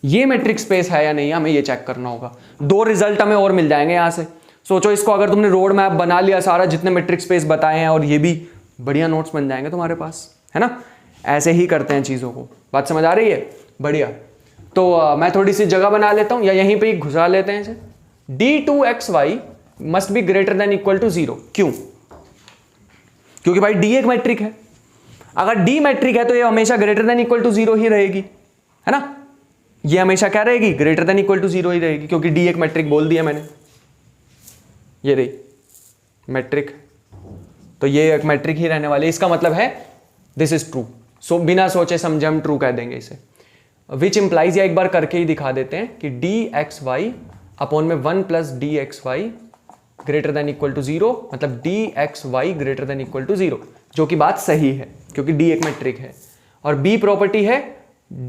ये मैट्रिक स्पेस है या नहीं, हमें ये चेक करना होगा। दो रिजल्ट हमें और मिल जाएंगे यहां से। सोचो इसको अगर तुमने रोड मैप बना लिया सारा, जितने मैट्रिक स्पेस बताए हैं, और ये भी बढ़िया नोट्स बन जाएंगे तुम्हारे पास, है ना। ऐसे ही करते हैं चीज़ों को, बात समझ आ रही है? बढ़िया। तो मैं थोड़ी सी जगह बना लेता हूँ, या यहीं पे ही घुसा लेते हैं इसे। D2xy must be greater than equal to 0। क्यों? क्योंकि भाई D एक मैट्रिक है, अगर D मैट्रिक है तो ये हमेशा ग्रेटर देन इक्वल टू 0 ही रहेगी, है ना। ये हमेशा क्या रहेगी? ग्रेटर देन इक्वल टू 0 ही रहेगी, क्योंकि D एक मैट्रिक बोल दिया मैंने। ये रही मैट्रिक, तो ये एक मैट्रिक ही रहने वाली। इसका मतलब है दिस इज ट्रू। सो बिना सोचे समझे हम ट्रू कह देंगे इसे। विच इंप्लाइज, या एक बार करके ही दिखा देते हैं कि dxy अपॉन में 1 plus dxy greater than equal to 0, मतलब dxy greater than equal to 0, जो कि बात सही है क्योंकि D एक मैट्रिक है। और B प्रॉपर्टी है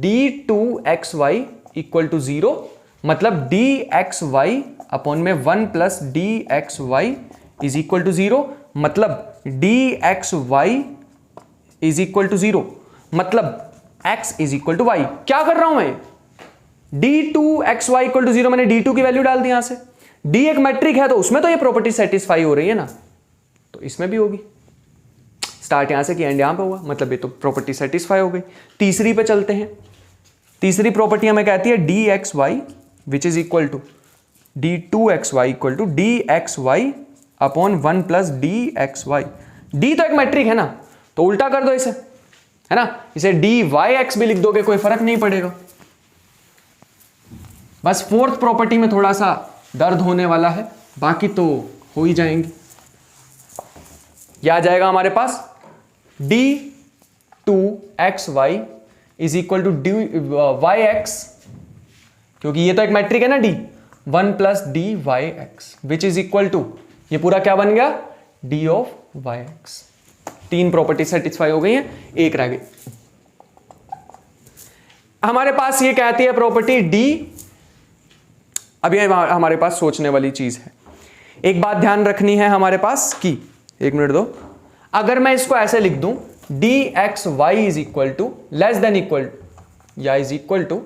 d2xy इक्वल टू 0, मतलब dxy अपॉन में 1 plus dxy is equal to 0, मतलब dxy इज इक्वल टू 0, मतलब x is equal to y। क्या कर रहा हूं मैं? d2xy इक्वल टू 0, मैंने d2 की वैल्यू डाल दी यहां से। d एक मैट्रिक है तो उसमें तो ये प्रॉपर्टी सेटिस्फाई हो रही है ना, तो इसमें भी होगी। स्टार्ट यहां से कि एंड यहां पे हुआ, मतलब ये तो प्रॉपर्टी सेटिस्फाई हो गई। तीसरी पे चलते हैं। तीसरी प्रॉपर्टी हमें कहती है dxy which is equal to d2xy equal to dxy upon 1 plus dxy। d तो एक मैट्रिक है ना, तो उल्टा कर दो इसे, है ना। इसे dyx भी लिख दोगे, कोई फर्क नहीं पड़ेगा। बस फोर्थ प्रॉपर्टी में थोड़ा सा दर्द होने वाला है, बाकी तो हो ही जाएंगे। क्या आ जाएगा हमारे पास? d2xy is equal to dyx, क्योंकि ये तो एक मैट्रिक है ना D, 1 plus dyx which is equal to, ये पूरा क्या बन गया? d of yx। तीन प्रॉपर्टी सेटिस्फाई हो गई हैं, एक रह गई। हमारे पास ये कहती है प्रॉपर्टी D। अब ये हमारे पास सोचने वाली चीज है। एक बात ध्यान रखनी है हमारे पास कि, एक मिनट दो, अगर मैं इसको ऐसे लिख दूं dxy is equal to less than equal या इज इक्वल टू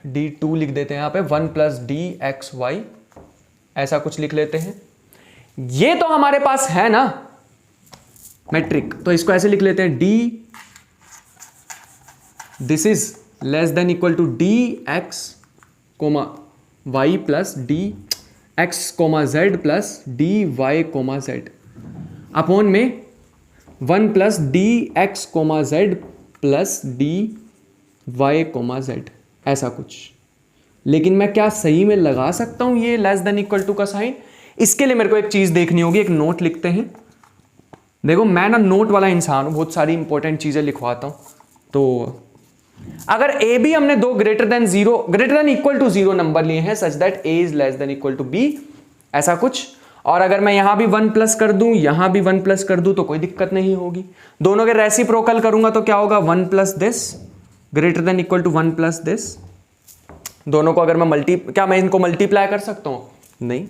d2 लिख देते हैं यहां पे 1 प्लस dxy, ऐसा कुछ लिख लेते हैं। ये तो हमारे पास है ना मैट्रिक, तो इसको ऐसे लिख लेते हैं this is less than equal to dx comma y plus dx comma z plus dy comma z upon में 1 plus dx comma z plus dy comma z, ऐसा कुछ। लेकिन मैं क्या सही में लगा सकता हूं ये लेस देन इक्वल टू का साइन? इसके लिए मेरे को एक चीज देखनी होगी, एक नोट लिखते हैं। देखो मैं ना नोट वाला इंसान हूं, बहुत सारी इंपॉर्टेंट चीजें लिखवाता हूं। तो अगर a b हमने दो greater than equal to 0 number लिए हैं such that a is less than equal to b, ऐसा कुछ, और अगर मैं यहां भी 1 प्लस कर दूं, यहां भी 1 प्लस कर दूं, तो कोई दिक्कत नहीं होगी। दोनों के रेसिप्रोकल करूंगा तो क्या होगा? 1 plus this greater than equal to 1 plus this. दोनों को अगर मैं क्या मैं इनको मल्टीप्लाई कर सकता हूं? नहीं,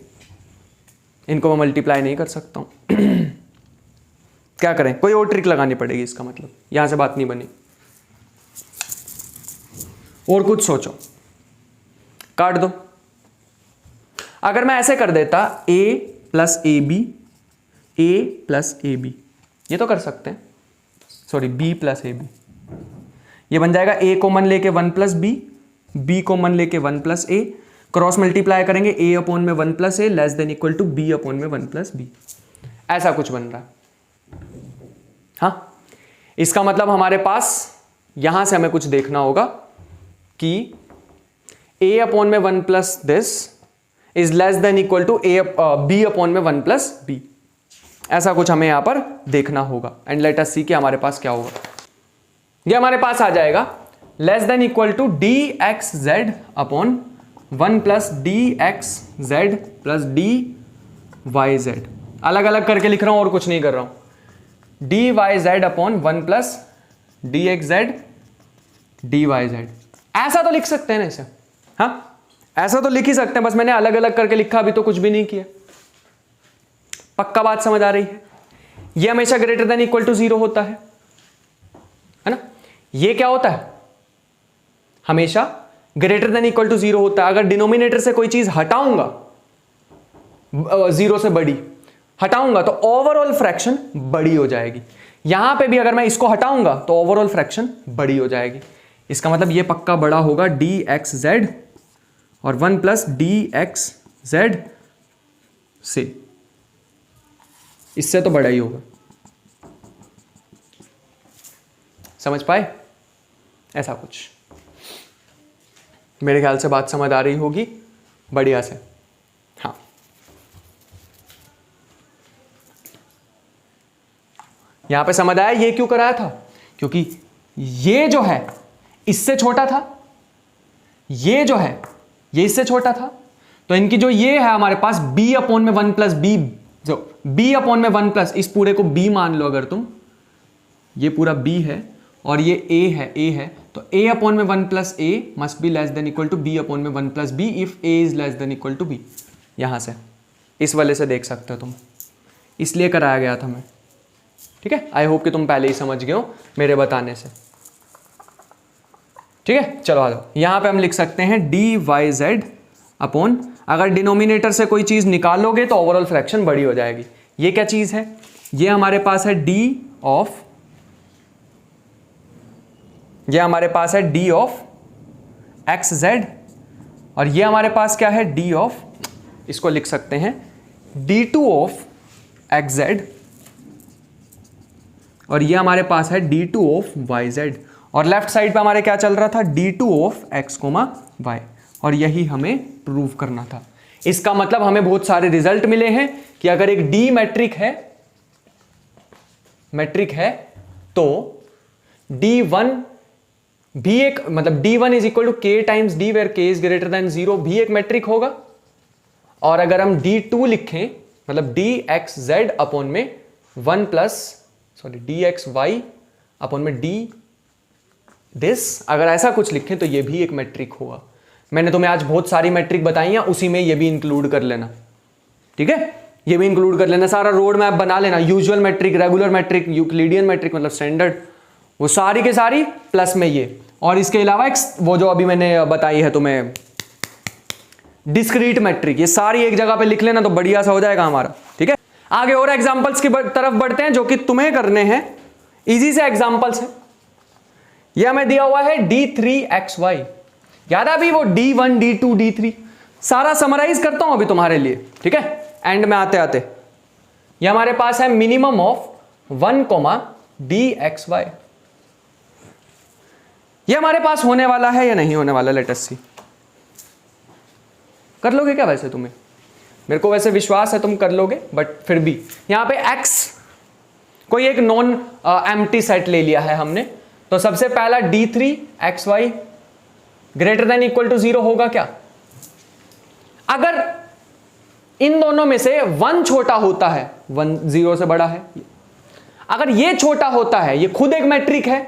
इनको मैं मल्टीप्लाई नहीं कर सकता हूं। क्या करें? कोई और ट्रिक लगानी पड़ेगी, इसका मतलब यहां से बात नहीं बनी। और कुछ सोचो, काट दो। अगर मैं ऐसे कर देता a प्लस ए बी, ये तो कर सकते हैं, sorry b plus A B, ये बन जाएगा a को मन लेके 1 प्लस बी को मन लेके 1 प्लस ए, क्रॉस मल्टीप्लाई करेंगे a अपॉन में 1 plus A less than equal to b upon में 1 प्लस बी, ऐसा कुछ बन रहा है। हाँ, इसका मतलब हमारे पास यहां से हमें कुछ देखना होगा कि a अपॉन में 1 plus this is less than equal to b upon में 1 प्लस बी, ऐसा कुछ हमें यहां पर देखना होगा। एंड लेट अस सी कि हमारे पास क्या होगा। ये हमारे पास आ जाएगा less than equal to D X Z upon 1 plus D X Z plus D Y Z. अलग अलग करके लिख रहा हूं और कुछ नहीं कर रहा हूं। D Y Z upon 1 plus D X Z D Y Z, ऐसा तो लिख सकते हैं ना इसे। हाँ, ऐसा तो लिख ही सकते हैं, बस मैंने अलग अलग करके लिखा, अभी तो कुछ भी नहीं किया। पक्का बात समझ आ रही है? ये हमेशा ग्रेटर देन इक्वल टू 0 होता है ना। ये क्या होता है? हमेशा ग्रेटर देन इक्वल टू 0 होता है। अगर डिनोमिनेटर से कोई चीज हटाऊंगा, 0 से बड़ी हटाऊंगा, तो ओवरऑल फ्रैक्शन बड़ी हो जाएगी। यहां पे भी अगर मैं इसको हटाऊंगा तो ओवरऑल फ्रैक्शन बड़ी हो जाएगी। इसका मतलब ये पक्का बड़ा होगा डी एक्स जेड और 1 प्लस डी एक्स जेड से, इससे तो बड़ा ही होगा। समझ पाए? ऐसा कुछ मेरे ख्याल से बात समझ आ रही होगी बढ़िया से। हाँ, यहां पे समझ आया ये क्यों कराया था? क्योंकि ये जो है इससे छोटा था, ये जो है ये इससे छोटा था, तो इनकी जो ये है हमारे पास b अपॉन में 1 प्लस बी, जो b अपॉन में 1 प्लस, इस पूरे को b मान लो अगर तुम, ये पूरा b है और ये a है, तो a अपॉन में 1 plus a must be less than equal to b upon में 1 plus b if a is less than equal to b। यहां से इस वाले से देख सकते हो तुम, इसलिए कराया गया था मैं। ठीक है, आई होप कि तुम पहले ही समझ गए हो मेरे बताने से। ठीक है, चलो आ जाओ। यहां पे हम लिख सकते हैं डी वाई जेड अपॉन, अगर डिनोमिनेटर से कोई चीज निकालोगे तो ओवरऑल फ्रैक्शन बड़ी हो जाएगी। ये क्या चीज है? ये हमारे पास है डी ऑफ, ये हमारे पास है डी ऑफ एक्स जेड, और ये हमारे पास क्या है? डी ऑफ, इसको लिख सकते हैं D two of X Z, और ये हमारे पास है D two of Y Z, और लेफ्ट साइड पे हमारे क्या चल रहा था? D two of X comma Y, और यही हमें प्रूव करना था। इसका मतलब हमें बहुत सारे रिजल्ट मिले हैं कि अगर एक डी मैट्रिक है तो D1 भी एक, मतलब D1 इज इक्वल टू के टाइम्स डी वेयर के इज ग्रेटर देन 0 भी एक मैट्रिक होगा। और अगर हम D2 लिखें, मतलब डी एक्स जेड अपॉन में 1 plus D x Y upon में डी दिस, अगर ऐसा कुछ लिखें तो ये भी एक मैट्रिक होगा। मैंने तुम्हें आज बहुत सारी मैट्रिक बताई हैं, उसी में ये भी इंक्लूड कर लेना। ठीक है, ये भी इंक्लूड कर लेना, सारा रोड मैप बना लेना। Usual metric, regular metric, Euclidean metric मतलब स्टैंडर्ड, वो सारी के सारी प्लस में ये, और इसके अलावा एक वो जो अभी मैंने बताई है तुम्हें डिस्क्रीट मैट्रिक, ये सारी एक जगह पे लिख लेना तो बढ़िया सा हो जाएगा हमारा। ठीक है, आगे और एग्जांपल्स की तरफ बढ़ते हैं जो कि तुम्हें करने हैं। इजी से एग्जांपल्स है। ये हमें दिया हुआ है d3xy, याद है अभी वो d1 d2 d3, सारा समराइज करता हूं अभी तुम्हारे लिए। ठीक है, एंड में आते आते ये हमारे पास है मिनिमम ऑफ 1 dxy। ये हमारे पास होने वाला है या नहीं होने वाला? लेट अस सी। कर लोगे क्या वैसे? तुम्हें, मेरे को वैसे विश्वास है तुम कर लोगे, बट फिर भी यहां पे x कोई एक नॉन एम्प्टी सेट ले लिया है हमने, तो सबसे पहला d3xy greater than equal to 0 होगा क्या? अगर इन दोनों में से 1 छोटा होता है, 1 0 से बड़ा है, अगर ये छोटा होता है, ये खुद एक मैट्रिक है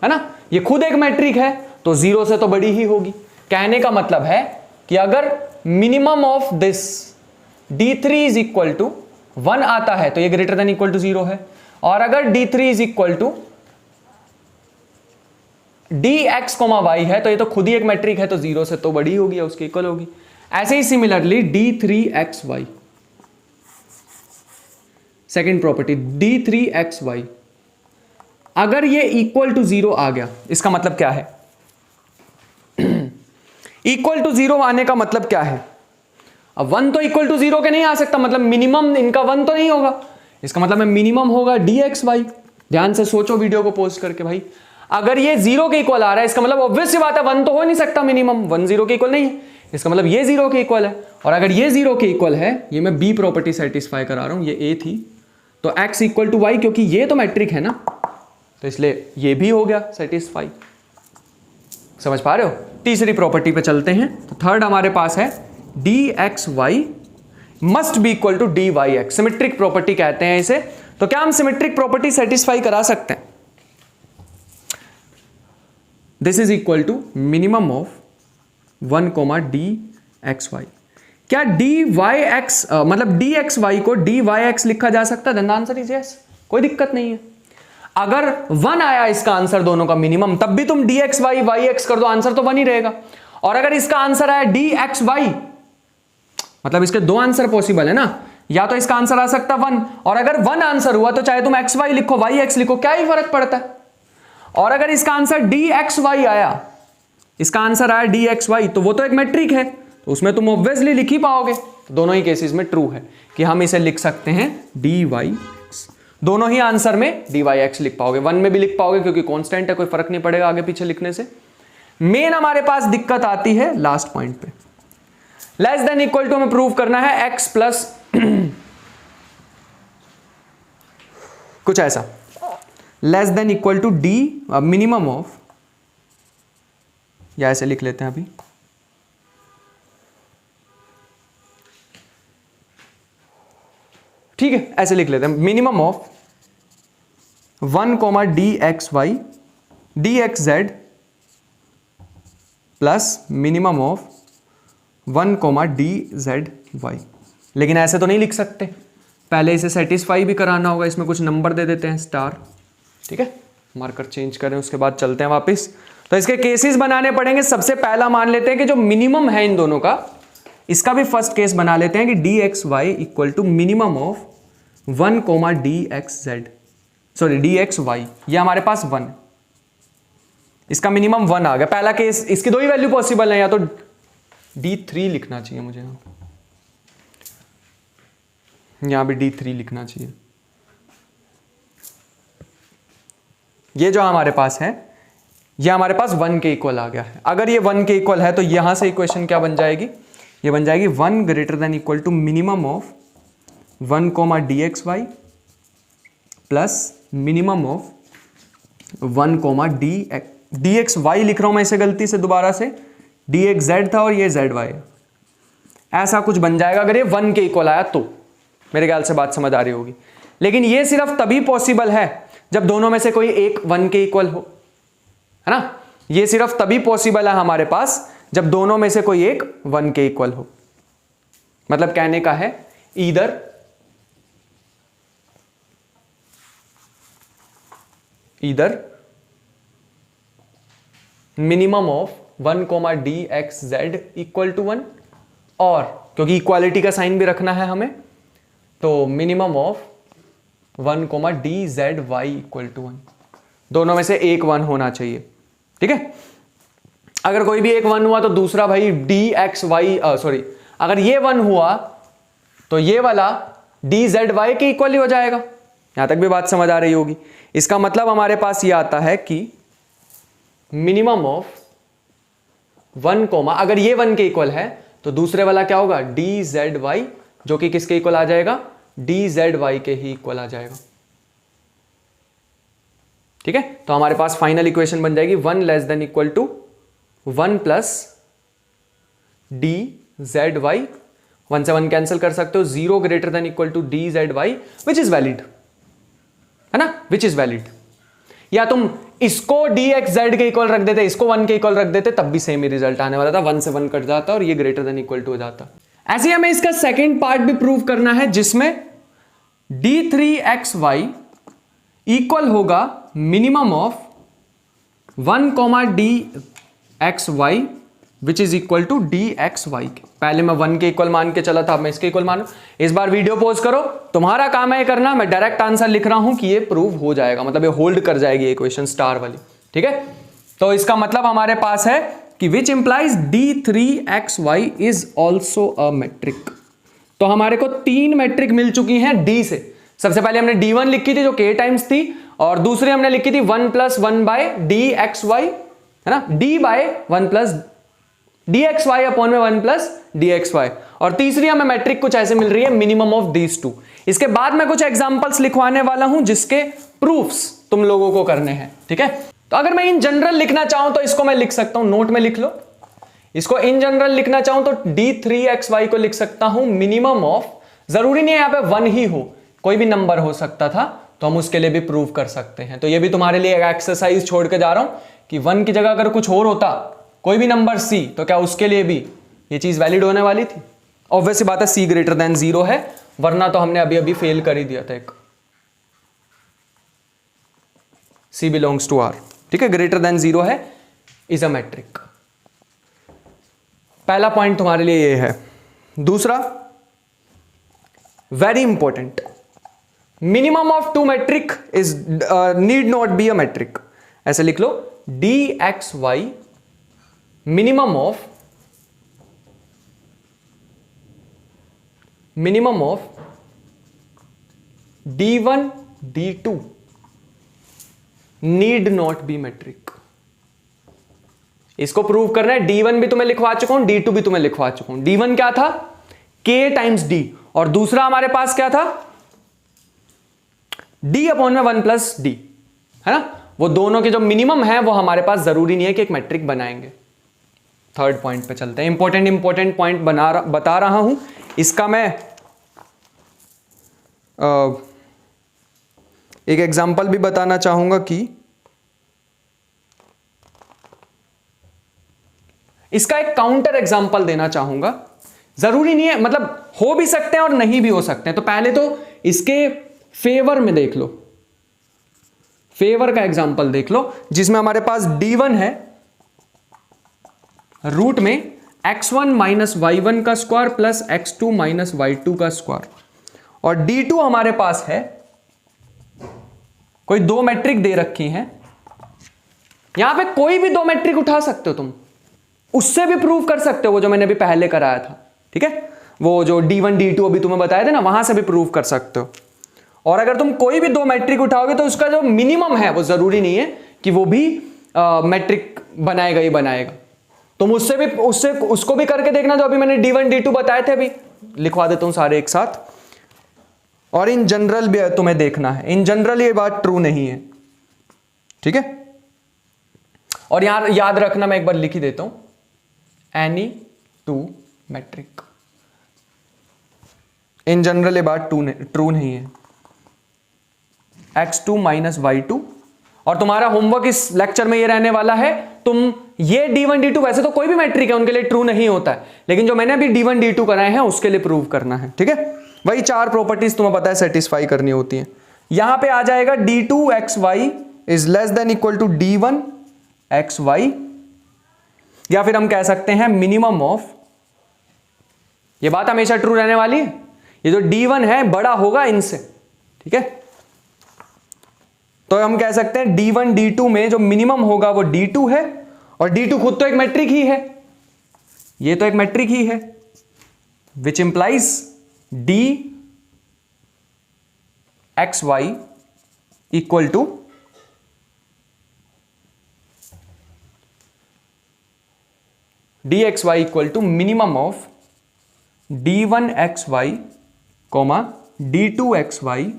ना, ये खुद एक मैट्रिक है, तो 0 से तो बड़ी ही होगी। कहने का मतलब है कि अगर minimum of this d3 is equal to 1 आता है तो ये ग्रेटर देन इक्वल टू 0 है, और अगर d3 is equal to dx, y है तो ये तो खुद ही एक मैट्रिक है, तो 0 से तो बड़ी होगी या उसके इक्वल होगी। ऐसे ही similarly d3xy, second property d3xy, अगर ये इक्वल टू 0 आ गया, इसका मतलब क्या है? इक्वल टू 0 आने का मतलब क्या है? अब 1 तो इक्वल टू 0 के नहीं आ सकता, मतलब मिनिमम इनका 1 तो नहीं होगा, इसका मतलब है मिनिमम होगा dxy। ध्यान से सोचो वीडियो को पॉज करके भाई, अगर ये 0 के इक्वल आ रहा है इसका मतलब ऑब्वियस सी बात है 1 तो हो नहीं सकता, मिनिमम 1 0 के इक्वल नहीं है, इसका मतलब ये 0 के इक्वल है। और अगर ये 0 के इक्वल है, ये मैं बी प्रॉपर्टी सेटिस्फाई करा रहा हूं, ये ए थी तो x इक्वल टू वाई, क्योंकि ये तो मैट्रिक है ना, तो इसलिए ये भी हो गया सेटिस्फाई। समझ पा रहे हो? तीसरी प्रॉपर्टी पे चलते हैं। तो थर्ड हमारे पास है dxy must be equal to dyx, symmetric property कहते हैं इसे। तो क्या हम सिमेट्रिक प्रॉपर्टी सेटिस्फाई करा सकते हैं? This is equal to minimum of 1 dxy। क्या dyx मतलब dxy को dyx लिखा जा सकता है? आंसर इज यस, कोई दिक्कत नहीं है। अगर 1 आया इसका आंसर दोनों का मिनिमम, तब भी तुम dxy yx कर दो, आंसर तो 1 ही रहेगा। और अगर इसका आंसर आया dxy, मतलब इसके दो आंसर पॉसिबल है ना, या तो इसका आंसर आ सकता 1, और अगर 1 आंसर हुआ तो चाहे तुम xy लिखो yx लिखो, क्या ही फर्क पड़ता है। और अगर इसका आंसर dxy आया, इसका आंसर आया dxy, तो वो तो एक मैट्रिक है, तो उसमें तुम ऑब्वियसली लिख ही पाओगे। दोनों ही केसेस में ट्रू है कि हम इसे लिख सकते हैं dyx। दोनों ही आंसर में dyx लिख पाओगे, 1 में भी लिख पाओगे क्योंकि कांस्टेंट है, कोई फर्क नहीं पड़ेगा आगे पीछे लिखने से। मेन हमारे पास दिक्कत आती है लास्ट पॉइंट पे, लेस देन इक्वल टू हमें प्रूव करना है x प्लस कुछ ऐसा, less than equal to D minimum of, या ऐसे लिख लेते हैं अभी, ठीक है ऐसे लिख लेते हैं, minimum of 1 dxy dxz plus minimum of 1 dzy। लेकिन ऐसे तो नहीं लिख सकते, पहले इसे सेटिस्फाई भी कराना होगा, इसमें कुछ नंबर दे देते हैं स्टार, ठीक है, मार्कर चेंज करें उसके बाद चलते हैं वापस। तो इसके केसेस बनाने पड़ेंगे। सबसे पहला मान लेते हैं कि जो मिनिमम है इन दोनों का, इसका भी फर्स्ट केस बना लेते हैं कि dxy equal to minimum of 1 dxz, sorry dxy, ये हमारे पास 1, इसका मिनिमम 1 आ गया पहला केस। इसकी दो ही वैल्यू पॉसिबल है, या तो d3 लिखना चाहिए मुझे, यहां भी d3 लिखना चाहिए। ये जो हमारे पास है, ये हमारे पास 1 के इक्वल आ गया है। अगर ये 1 के इक्वल है तो यहां से इक्वेशन क्या बन जाएगी? ये बन जाएगी 1 greater than equal to minimum of 1 dxy plus minimum of 1 dxy लिख रहा हूं मैं इसे गलती से दोबारा से, dxz था और ये zy है, ऐसा कुछ बन जाएगा अगर ये 1 के इक्वल आया तो। मेरे ख्याल से बात समझ आ रही होगी। लेकिन ये सिर्फ तभी पॉसिबल है जब दोनों में से कोई एक 1 के इक्वल हो, है ना। ये सिर्फ तभी पॉसिबल है हमारे पास जब दोनों में से कोई एक 1 के इक्वल हो। मतलब कहने का है either minimum of 1 dxz equal to 1, और क्योंकि इक्वालिटी का साइन भी रखना है हमें, तो minimum of 1 dzy equal to 1। दोनों में से एक 1 होना चाहिए, ठीक है। अगर कोई भी एक 1 हुआ तो दूसरा भाई dxy सॉरी, अगर ये 1 हुआ तो ये वाला dzy के इक्वल ही हो जाएगा। यहां तक भी बात समझ आ रही होगी। इसका मतलब हमारे पास ये आता है कि मिनिमम ऑफ 1, अगर ये 1 के इक्वल है तो दूसरे वाला क्या होगा? dzy, जो कि किसके इक्वल आ जाएगा? dzy के ही इक्वल आ जाएगा, ठीक है। तो हमारे पास फाइनल इक्वेशन बन जाएगी 1 less than equal to 1 plus dzy, 1 से 1 कैंसिल कर सकते हो, 0 greater than equal to dzy, which is valid, है ना, विच इज वैलिड। या तुम इसको dxz के इक्वल रख देते, इसको 1 के इक्वल रख देते, तब भी सेम ही रिजल्ट आने वाला था, 1 से 1 कट जाता और ये ग्रेटर देन इक्वल टू हो जाता। ऐसे ही हमें इसका सेकंड पार्ट भी प्रूव करना है, जिसमें d3xy इक्वल होगा minimum of 1 dxy which is equal to dxy। पहले मैं 1 के इक्वल मान के चला था, अब मैं इसके इक्वल मानू। इस बार वीडियो पॉज करो, तुम्हारा काम है ये करना, मैं डायरेक्ट आंसर लिख रहा हूं कि ये प्रूव हो जाएगा, मतलब ये होल्ड कर जाएगी इक्वेशन स्टार वाली, ठीक है। तो इसका मतलब हमारे पास है कि which implies D3XY is also a matric. तो हमारे को 3 मैट्रिक मिल चुकी हैं D से। सबसे पहले हमने D1 लिखी थी जो K टाइम्स थी, और दूसरी हमने लिखी थी 1 + 1 बाय DXY, है ना, D by 1 plus DXY upon में 1 प्लस DXY। और तीसरी हमें मैट्रिक कुछ ऐसे मिल रही है, मिनिमम ऑफ दीज टू। इसके बाद मैं कुछ एग्जांपल्स लिखवाने वाला हूं जिसके प्रूफ्स तुम लोगों को करने हैं, ठीक है। तो अगर मैं इन जनरल लिखना चाहूं तो इसको मैं लिख सकता हूं, नोट में लिख लो। इसको इन जनरल लिखना चाहूं तो D3XY को लिख सकता हूं मिनिमम ऑफ, जरूरी नहीं है यहां पे 1 ही हो, कोई भी नंबर हो सकता था, तो हम उसके लिए भी प्रूव कर सकते हैं। तो ये भी तुम्हारे लिए एक एक्सरसाइज छोड़ के जा रहा हूं कि 1 की जगह अगर कुछ और होता, कोई भी नंबर C, तो क्या उसके लिए भी ये चीज वैलिड होने वाली थी? ऑब्वियस बात है C ग्रेटर देन 0 है, वरना तो हमने अभी अभी फेल कर ही दिया था एक। C बिलोंग्स टू R, ठीक है, ग्रेटर देन 0 है, इज अ मैट्रिक। पहला पॉइंट तुम्हारे लिए ये है। दूसरा very important, minimum of 2 metric is need not be a metric. ऐसे लिख लो, DXY minimum of D1 D2 need not be metric. इसको प्रूव करना है। D1 भी तुम्हें लिखवा चुका हूं, D2 भी तुम्हें लिखवा चुका हूं। D1 क्या था? K टाइम्स D, और दूसरा हमारे पास क्या था? D अपॉन में 1 प्लस D, है ना। वो दोनों के जो मिनिमम है वो हमारे पास जरूरी नहीं है कि एक मैट्रिक बनाएंगे। थर्ड पॉइंट पे चलते हैं। इंपॉर्टेंट पॉइंट बता रहा हूं। इसका मैं एक एग्जांपल भी बताना चाहूंगा कि इसका एक काउंटर एग्जांपल देना चाहूंगा। जरूरी नहीं है, मतलब हो भी सकते हैं और नहीं भी हो सकते हैं। तो पहले तो इसके फेवर में देख लो, फेवर का एग्जांपल देख लो, जिसमें हमारे पास D1 है रूट में x1 माइनस y1 का square plus x2 minus y2 का स्क्वायर, और D2 हमारे पास है कोई 2 मैट्रिक दे रखी हैं। यहां पे कोई भी 2 मैट्रिक उठा सकते हो तुम, उससे भी प्रूव कर सकते हो, वो जो मैंने अभी पहले कराया था, ठीक है, वो जो D1 D2 अभी तुम्हें बताए थे ना, वहां से भी प्रूव कर सकते हो। और अगर तुम कोई भी 2 मैट्रिक उठाओगे तो उसका जो मिनिमम है वो जरूरी नहीं है कि वो भी मैट्रिक बनाएगा ही बनाएगा। तुम उसको भी करके देखना, जो अभी मैंने D1 D2 बताए थे, अभी लिखवा देता हूं सारे एक साथ। और इन जनरल भी तुम्हें देखना है, इन जनरल ये बात ट्रू नहीं है, ठीक है। और यहां याद रखना, मैं एक बार लिख ही देता हूं, एनी 2 मैट्रिक। इन जनरल ये बात ट्रू नहीं है। x2 माइनस y2, और तुम्हारा होमवर्क इस लेक्चर में ये रहने वाला है, तुम ये D1 D2 वैसे तो कोई भी मैट्रिक है उनके लिए ट्रू नहीं होता है, लेकिन जो मैंने अभी D1 D2 कराए हैं उसके लिए प्रूव करना है, ठीक है। वही 4 प्रॉपर्टीज तुम्हें पता है सेटिस्फाई करनी होती है। यहां पे आ जाएगा D2XY is less than equal to D1XY, या फिर हम कह सकते हैं मिनिमम ऑफ, ये बात हमेशा ट्रू रहने वाली है, ये जो D1 है बड़ा होगा इनसे, ठीक है। तो हम कह सकते हैं D1 D2 में जो मिनिमम होगा वो D2 है, और D2 खुद तो एक मैट्रिक ही है, ये तो एक मैट्रिक ही है, which implies DXY equal to DXY equal to minimum of D1XY D2XY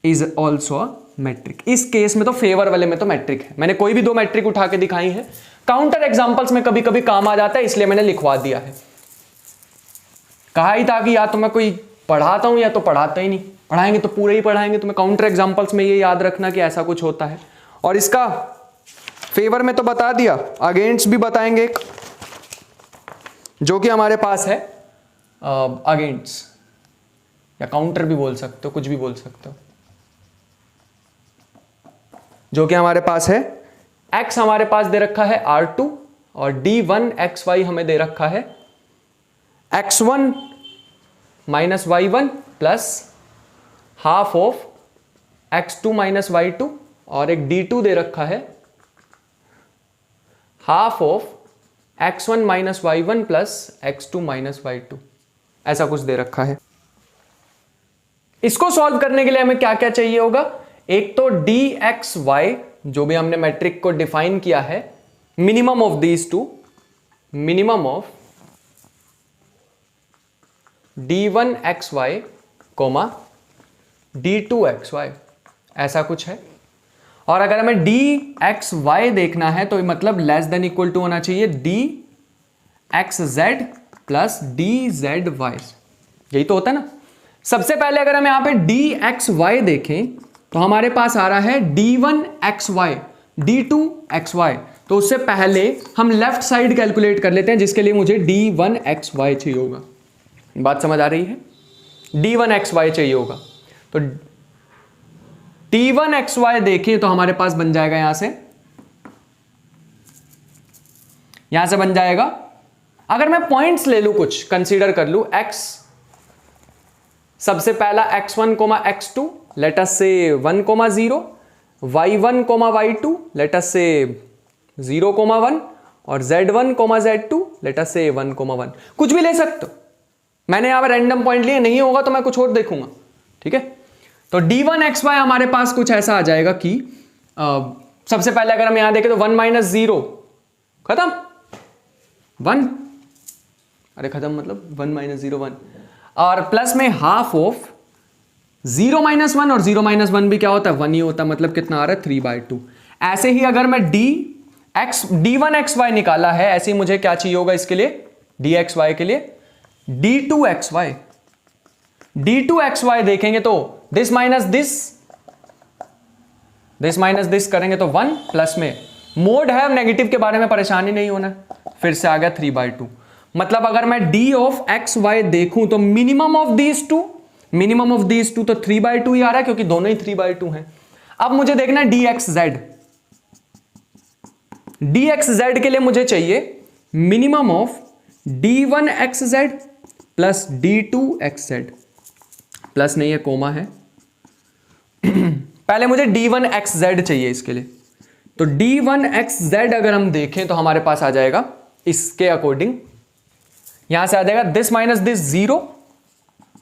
is also a metric. इस केस में तो फेवर वाले में तो मैट्रिक है। मैंने कोई भी 2 मैट्रिक उठा के दिखाई है, काउंटर एग्जांपल्स में कभी कभी काम आ जाता है, इसलिए मैंने लिखवा दिया है। कहा ही था कि या तो मैं कोई पढ़ाता हूं या तो पढ़ाता ही नहीं, पढ़ाएंगे तो पूरे ही पढ़ाएंगे। तो मैं काउंटर एग्जांपल्स में ये याद रखना कि ऐसा कुछ होता है। और इसका फेवर में तो बता दिया, अगेंस्ट भी बताएंगे एक, जो कि हमारे पास है अगेंस्ट, या काउंटर भी बोल सकते हो, कुछ भी बोल सकते हो, जो कि हमारे पास है x हमारे पास दे रखा है R2, और D1XY हमें दे रखा है x1 minus y1 plus half of x2 minus y2, और एक D2 दे रखा है half of x1 minus y1 plus x2 minus y2, ऐसा कुछ दे रखा है। इसको सॉल्व करने के लिए हमें क्या क्या चाहिए होगा, एक तो dxy जो भी हमने मैट्रिक को डिफाइन किया है, minimum of these two, minimum of d1xy comma d2xy, ऐसा कुछ है। और अगर हमें dxy देखना है तो मतलब लेस देन इक्वल टू होना चाहिए dxz प्लस dzy, यही तो होता है ना। सबसे पहले अगर हम यहां पे dxy देखें तो हमारे पास आ रहा है d1xy d2xy, तो उससे पहले हम लेफ्ट साइड कैलकुलेट कर लेते हैं, जिसके लिए मुझे d1xy चाहिए होगा। बात समझ आ रही है, d1xy चाहिए होगा। तो d1xy देखें तो हमारे पास बन जाएगा यहां से बन जाएगा, अगर मैं पॉइंट्स ले लूं, कुछ कंसीडर कर लूं, x सबसे पहला x1 x2 लेट अस से 1 0, y1 y2 लेट अस से 0 1, और z1 z2 लेट अस से 1 1, कुछ भी ले सकते हो। मैंने यहां पर रैंडम पॉइंट लिए, नहीं होगा तो मैं कुछ और देखूंगा, ठीक है। तो d1xy हमारे पास कुछ ऐसा आ जाएगा कि सबसे पहले अगर हम यहां देखें तो 1 माइनस 0 खत्म, 1, अरे खत्म मतलब 1 माइनस 0 1, और प्लस में हाफ ऑफ 0 माइनस 1, और 0 माइनस 1 भी क्या होता है, 1 ही होता है, मतलब कितना आ रहा है 3/2। ऐसे ही अगर मैं d1xy निकाला है, ऐसे ही मुझे क्या चाहिए होगा इसके लिए, dxy के लिए d2xy देखेंगे तो दिस माइनस दिस करेंगे तो 1, प्लस में मोड है नेगेटिव के बारे में परेशानी नहीं होना, फिर से आ गया 3/2। मतलब अगर मैं d ऑफ xy देखूं तो मिनिमम ऑफ दीज टू तो 3/2 ही आ रहा है, क्योंकि दोनों ही 3/2 हैं। अब मुझे देखना है dxz के लिए मुझे चाहिए minimum of d1xz plus d2xz, plus नहीं है कोमा है पहले मुझे d1xz चाहिए इसके लिए। तो d1xz अगर हम देखें तो हमारे पास आ जाएगा इसके अकॉर्डिंग, यहां से आ जाएगा this minus this 0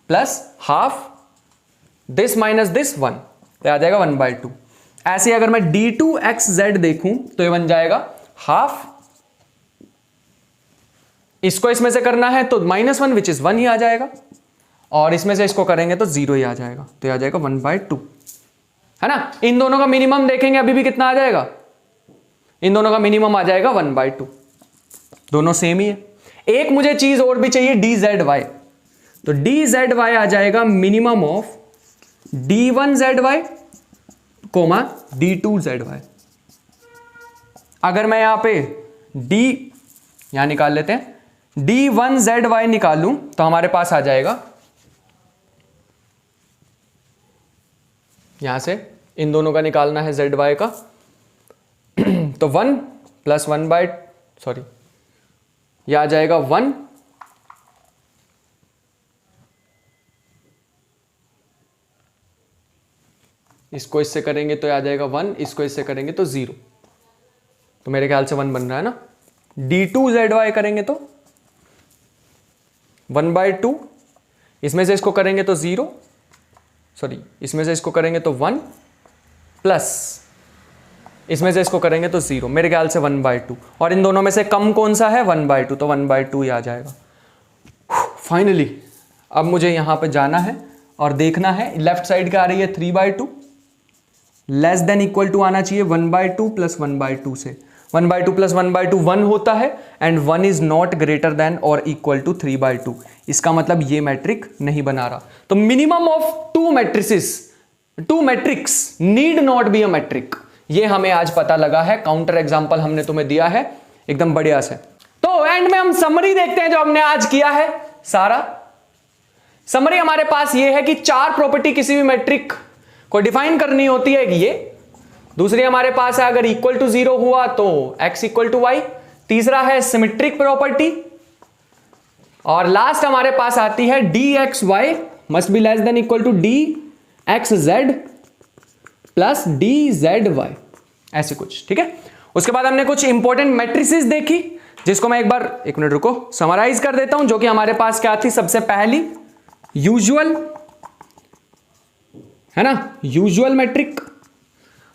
plus half this minus this 1, तो आ जाएगा 1/2। ऐसे अगर मैं d2xz देखूं तो ये बन जाएगा हाफ, इसको इसमें से करना है तो -1 विच इज 1 ही आ जाएगा, और इसमें से इसको करेंगे तो 0 ही आ जाएगा, तो ये आ जाएगा 1/2, है ना। इन दोनों का मिनिमम देखेंगे अभी भी कितना आ जाएगा, इन दोनों का मिनिमम आ जाएगा 1/2, दोनों सेम ही है। एक मुझे चीज और भी चाहिए dzy, तो dzy आ जाएगा minimum of d1zy coma d2zy। अगर मैं यहां पे यहां निकाल लेते हैं, d1zy निकालूं तो हमारे पास आ जाएगा, यहां से इन दोनों का निकालना है zy का तो 1 प्लस 1 यह आ जाएगा 1 इसको इससे करेंगे तो आ जाएगा 1, इसको इससे करेंगे तो 0, तो मेरे ख्याल से 1 बन रहा है ना। d2zy करेंगे तो 1/2, इसमें से इसको करेंगे तो 0, इसमें से इसको करेंगे तो 1, प्लस इसमें से इसको करेंगे तो 0, मेरे ख्याल से 1/2, और इन दोनों में से कम कौन सा है 1/2, तो 1/2 ही आ जाएगा। फाइनली अब मुझे यहां पे जाना है और देखना है लेफ्ट साइड क्या आ रही है 3/2, लेस देन इक्वल टू आना चाहिए 1/2 प्लस 1/2 से, 1/2 प्लस 1/2 1 होता है, and 1 is not greater than और इक्वल टू 3/2, इसका मतलब ये मैट्रिक नहीं बना रहा। तो minimum of two metrics need not be a metric, ये हमें आज पता लगा है, काउंटर एग्जांपल हमने तुम्हें दिया है एकदम बढ़िया से। तो एंड में हम समरी देखते हैं जो हमने आज किया है सारा। समरी हमारे पास ये है कि 4 प्रॉपर्टी किसी भी मैट्रिक को डिफाइन करनी होती है, ये दूसरी हमारे पास है अगर इक्वल टू 0 हुआ तो x इक्वल टू y, तीसरा है सिमेट्रिक प्रॉपर्टी, और लास्ट हमारे पास आती है dxy must be less than equal to dxz plus dzy, ऐसे कुछ, ठीक है। उसके बाद हमने कुछ इंपॉर्टेंट मैट्रिसेस देखी, जिसको मैं एक बार 1 मिनट रुको समराइज कर देता हूं, जो कि हमारे पास क्या थी। सबसे पहली यूजुअल, है ना, यूजुअल मैट्रिक।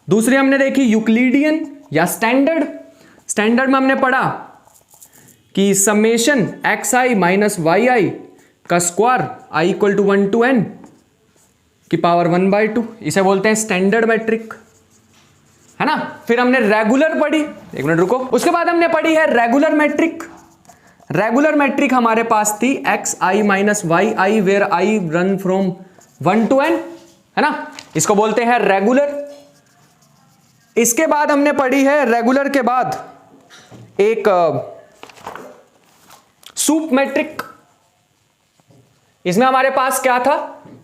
दूसरी हमने देखी यूक्लिडियन या स्टैंडर्ड। स्टैंडर्ड में हमने पढ़ा कि समेशन एक्स आई माइनस वाई आई का square i equal to 1 to n की पावर 1/2, इसे बोलते हैं स्टैंडर्ड मैट्रिक, है ना। फिर हमने रेगुलर पढ़ी, 1 मिनट रुको। उसके बाद हमने पढ़ी है रेगुलर मैट्रिक। रेगुलर मैट्रिक हमारे पास थी x I minus Y i where i run from 1 to n, है ना, इसको बोलते हैं रेगुलर। इसके बाद हमने पढ़ी है रेगुलर के बाद एक सूप मैट्रिक। इसमें हमारे पास क्या था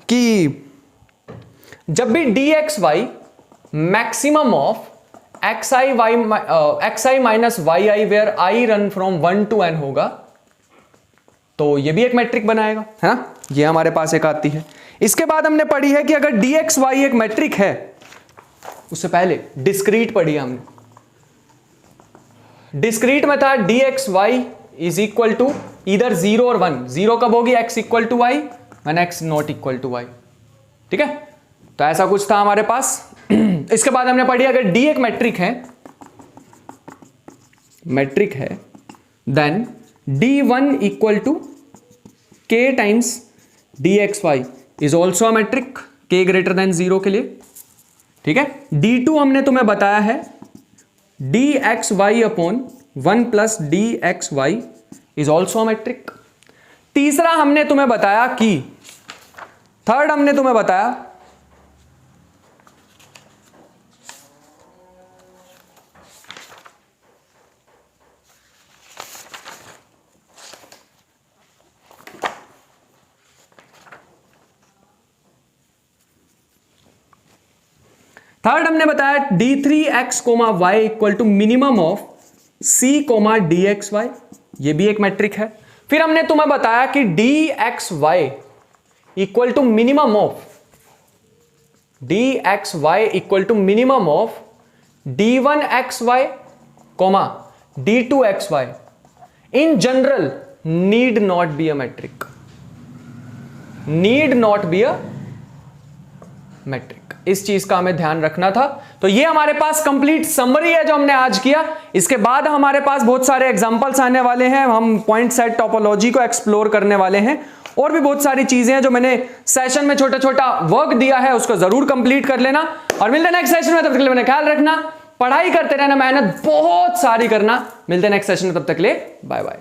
कि जब भी dxy maximum of xi minus Y i where i run from 1 to n होगा, तो ये भी एक मैट्रिक बनाएगा, है ना, ये हमारे पास एक आती है। इसके बाद हमने पढ़ी है कि अगर dxy एक मैट्रिक है, उससे पहले डिस्क्रीट पढ़ी हमने। डिस्क्रीट में था dxy इज इक्वल टू इधर 0 और 1। 0 कब होगी, x equal to y one x not equal to Y, ठीक है। तो ऐसा कुछ था हमारे पास। इसके बाद हमने पढ़ी अगर d एक मैट्रिक है then d1 equal to k times dxy is also a metric, k greater than 0 के लिए, ठीक है। d2 हमने तुम्हें बताया है dxy upon 1 plus dxy is also a matric. तीसरा हमने तुम्हें बताया कि थर्ड हमने तुम्हें बताया d3x, y equal to minimum of c, dxy, ये भी एक मैट्रिक है। फिर हमने तुम्हें बताया कि dxy equal to minimum of d1xy, d2xy in general need not be a metric, need not be a metric. इस चीज का हमें ध्यान रखना था। तो ये हमारे पास कंप्लीट समरी है जो हमने आज किया। इसके बाद हमारे पास बहुत सारे एग्जांपल्स आने वाले हैं, हम पॉइंट सेट टोपोलॉजी को एक्सप्लोर करने वाले हैं, और भी बहुत सारी चीजें हैं जो मैंने सेशन में छोटा छोटा वर्क दिया है, उसको जरूर कंप्लीट कर लेना। और मिलते हैं नेक्स्ट सेशन में, तब तक के लिए मैंने ख्याल रखना, पढ़ाई करते रहना, मेहनत बहुत सारी करना। मिलते हैं नेक्स्ट सेशन में, तब तक के लिए बाय बाय।